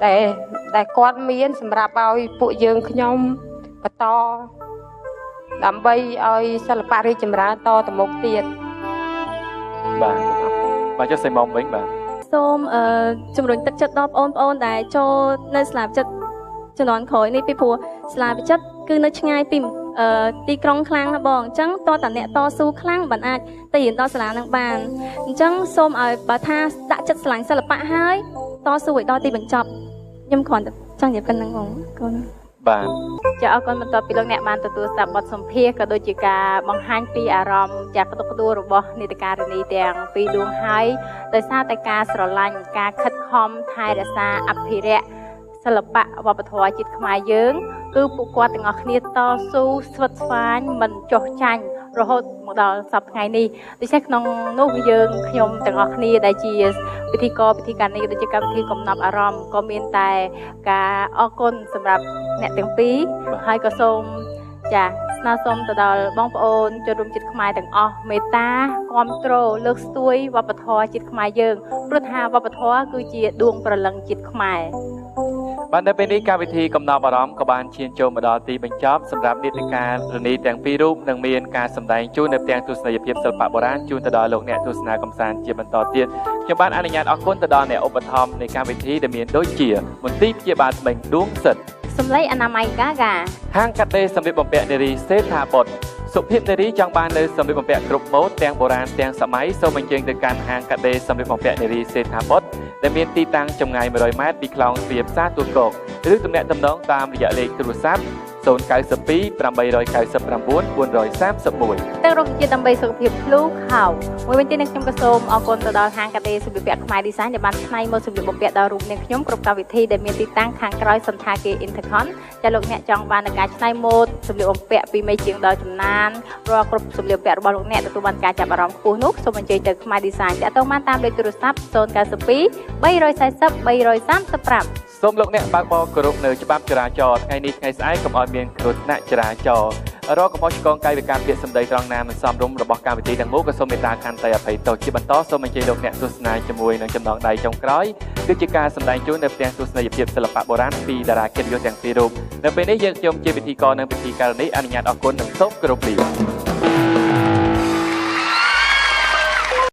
ដែលគាត់មានសម្រាប់ឲ្យពួកយើងខ្ញុំបន្តដើម្បីឲ្យសិល្បៈរីកចម្រើនតទៅមុខទៀតបាទចុះសេមុំវិញបាទសូមជំរុញទឹកចិត្តដល់បងប្អូនដែលចូលនៅស្លាបចិត្តជំនាន់ក្រោយនេះពីព្រោះស្លាបចិត្តគឺនៅឆ្ងាយពីទីក្រុងខ្លាំងណាបងអញ្ចឹងតើតាអ្នកតស៊ូខ្លាំងមិនអាចទៅរៀនដល់សាលានឹងបានអញ្ចឹងសូមឲ្យបើថាដាក់ចិត្តស្រឡាញ់សិល្បៈហើយតស៊ូឲ្យដល់ទីបញ្ចប់ខ្ញុំគ្រាន់តែចង់និយាយប៉ុណ្្នឹងបងកូនបាទចាអរគុណបន្ទាប់ពីលោកអ្នកបានទទួលស្ដាប់បទសម្ភាសន៍ក៏ដូចជាការបង្ហាញពីអារម្មណ៍ចាក់ក្តុកក្តួលរបស់នេតិការិនីទាំងពីរដួងហើយដោយសារតែការស្រឡាញ់ការខិតខំថែរក្សាអភិរក្សសិល្បៈវប្បធម៌ជាតិខ្មែរយើងគឺពួកគាត់ទាំងអស់គ្នាតស៊ូស្វិតស្វាញមិនចុះចាញ់រហូតមកដល់សប្តាហ៍ថ្ងៃនេះដូច្នេះក្នុងនោះយើងខ្ញុំទាំងអស់គ្នាដែលជាពិធីករពិធីការនេះដូចជាកម្មវិធីកំណប់អារម្មណ៍ក៏មានតែការអរគុណសម្រាប់អ្នកទាំងពីរហើយក៏សូមចាស្នើសុំទៅដល់បងប្អូនជនរួមជាតិខ្មែរទាំងអស់មេត្តាគាំទ្រលើកស្ទួយវប្បធម៌ជាតិខ្មែរយើងព្រោះថាវប្បធម៌គឺជាដួងព្រលឹងជាតិខ្មែរបាទនៅពេលនេះកម្មវិធីកំណប់អារម្មណ៍ក៏បានឈានចូលមកដល់ទីបញ្ចប់សម្រាប់នាតិការនីទាំងពីររូបនឹងមានការសម្ដែងជូននៅផ្ទាំងទស្សនីយភាពសិល្បៈបុរាណជូនទៅដល់លោកអ្នកទស្សនាកម្សាន្តជាបន្តទៀតខ្ញុំបានអនុញ្ញាតអរគុណទៅដល់អ្នកឧបត្ថម្ភនៃកម្មវិធីដែលមានដូចជាមន្ទីរព្យាបាលថ្មិញដួងសិទ្ធសម្លេងអនាម័យកាកាហាងកាត់ដេរសម្លៀកបំពាក់នារីសេដ្ឋាបុត្រសុភាពនារីចង់បាននៅសម្លៀកបំពាក់គ្រប់ម៉ូដទាំងបុរាណទាំងសម័យសូមអញ្ជើញទៅកាន់ហាងកាត់ដេរសម្លៀកបំពាក់នារីសេដ្ឋាបុត្រដែលមានទីតាំងចម្ងាយ100ម៉ែត្រពីខ្លោងទ្វារផ្សារទួលគោកឬទំនាក់ទំនងតាមរយៈលេខទូរស័ព្ទ092 899 431ទាំងរុក្ខជាតិដើម្បីសុខភាពភ្លូខោមួយវិញទៀតនឹងខ្ញុំក៏សូមអរគុណទៅដល់ហាងកាដេសម្លៀកបំពាក់ខ្មែរ Design ដែលបានច្នៃមកសម្លៀកបំពាក់ដល់រូបនាងខ្ញុំគ្រប់កម្មវិធីដែលមានទីតាំងខាងក្រោយសន្តាគារ Intercon ចាលោកអ្នកចង់បាននៅការច្នៃម៉ូដសម្លៀកបំពាក់ពីមេជាងដល់ចំណានរាល់គ្រប់សម្លៀកបំពាក់របស់លោកអ្នកទទួលបានការចាប់អារម្មណ៍ខ្ពស់នោះសូមអញ្ជើញទៅខ្មែរ Design តាក់ទងបានតាមលេខទូរស័ព្ទ092 340 335សូមលោកអ្នកបើកបរគោរពនៅច្បាប់ចរាចរណ៍ថ្ងៃនេះថ្ងៃស្អែកកុំឲ្យមានគ្រោះថ្នាក់ចរាចរណ៍រកកំហុសឆ្គងកាយវិការពាក្យសម្ដីត្រង់ណាមិនសមរម្យរបស់កម្មវិធីទាំងមូលក៏សូមមេត្តាខន្តីអភ័យទោសជាបន្តសូមអញ្ជើញលោកអ្នកទស្សនាជាមួយនឹងចំណងដៃចុងក្រោយគឺជាការសម្ដែងជូននៅផ្ទាំងទស្សនីយភាពសិល្បៈបុរាណពីតារាកិត្តិយសទាំងពីររូបនៅពេលនេះយើងខ្ញុំជាពិធីករនិងពិធីការិនីអនុញ្ញាតអរគុណនិងសូមគោរពលា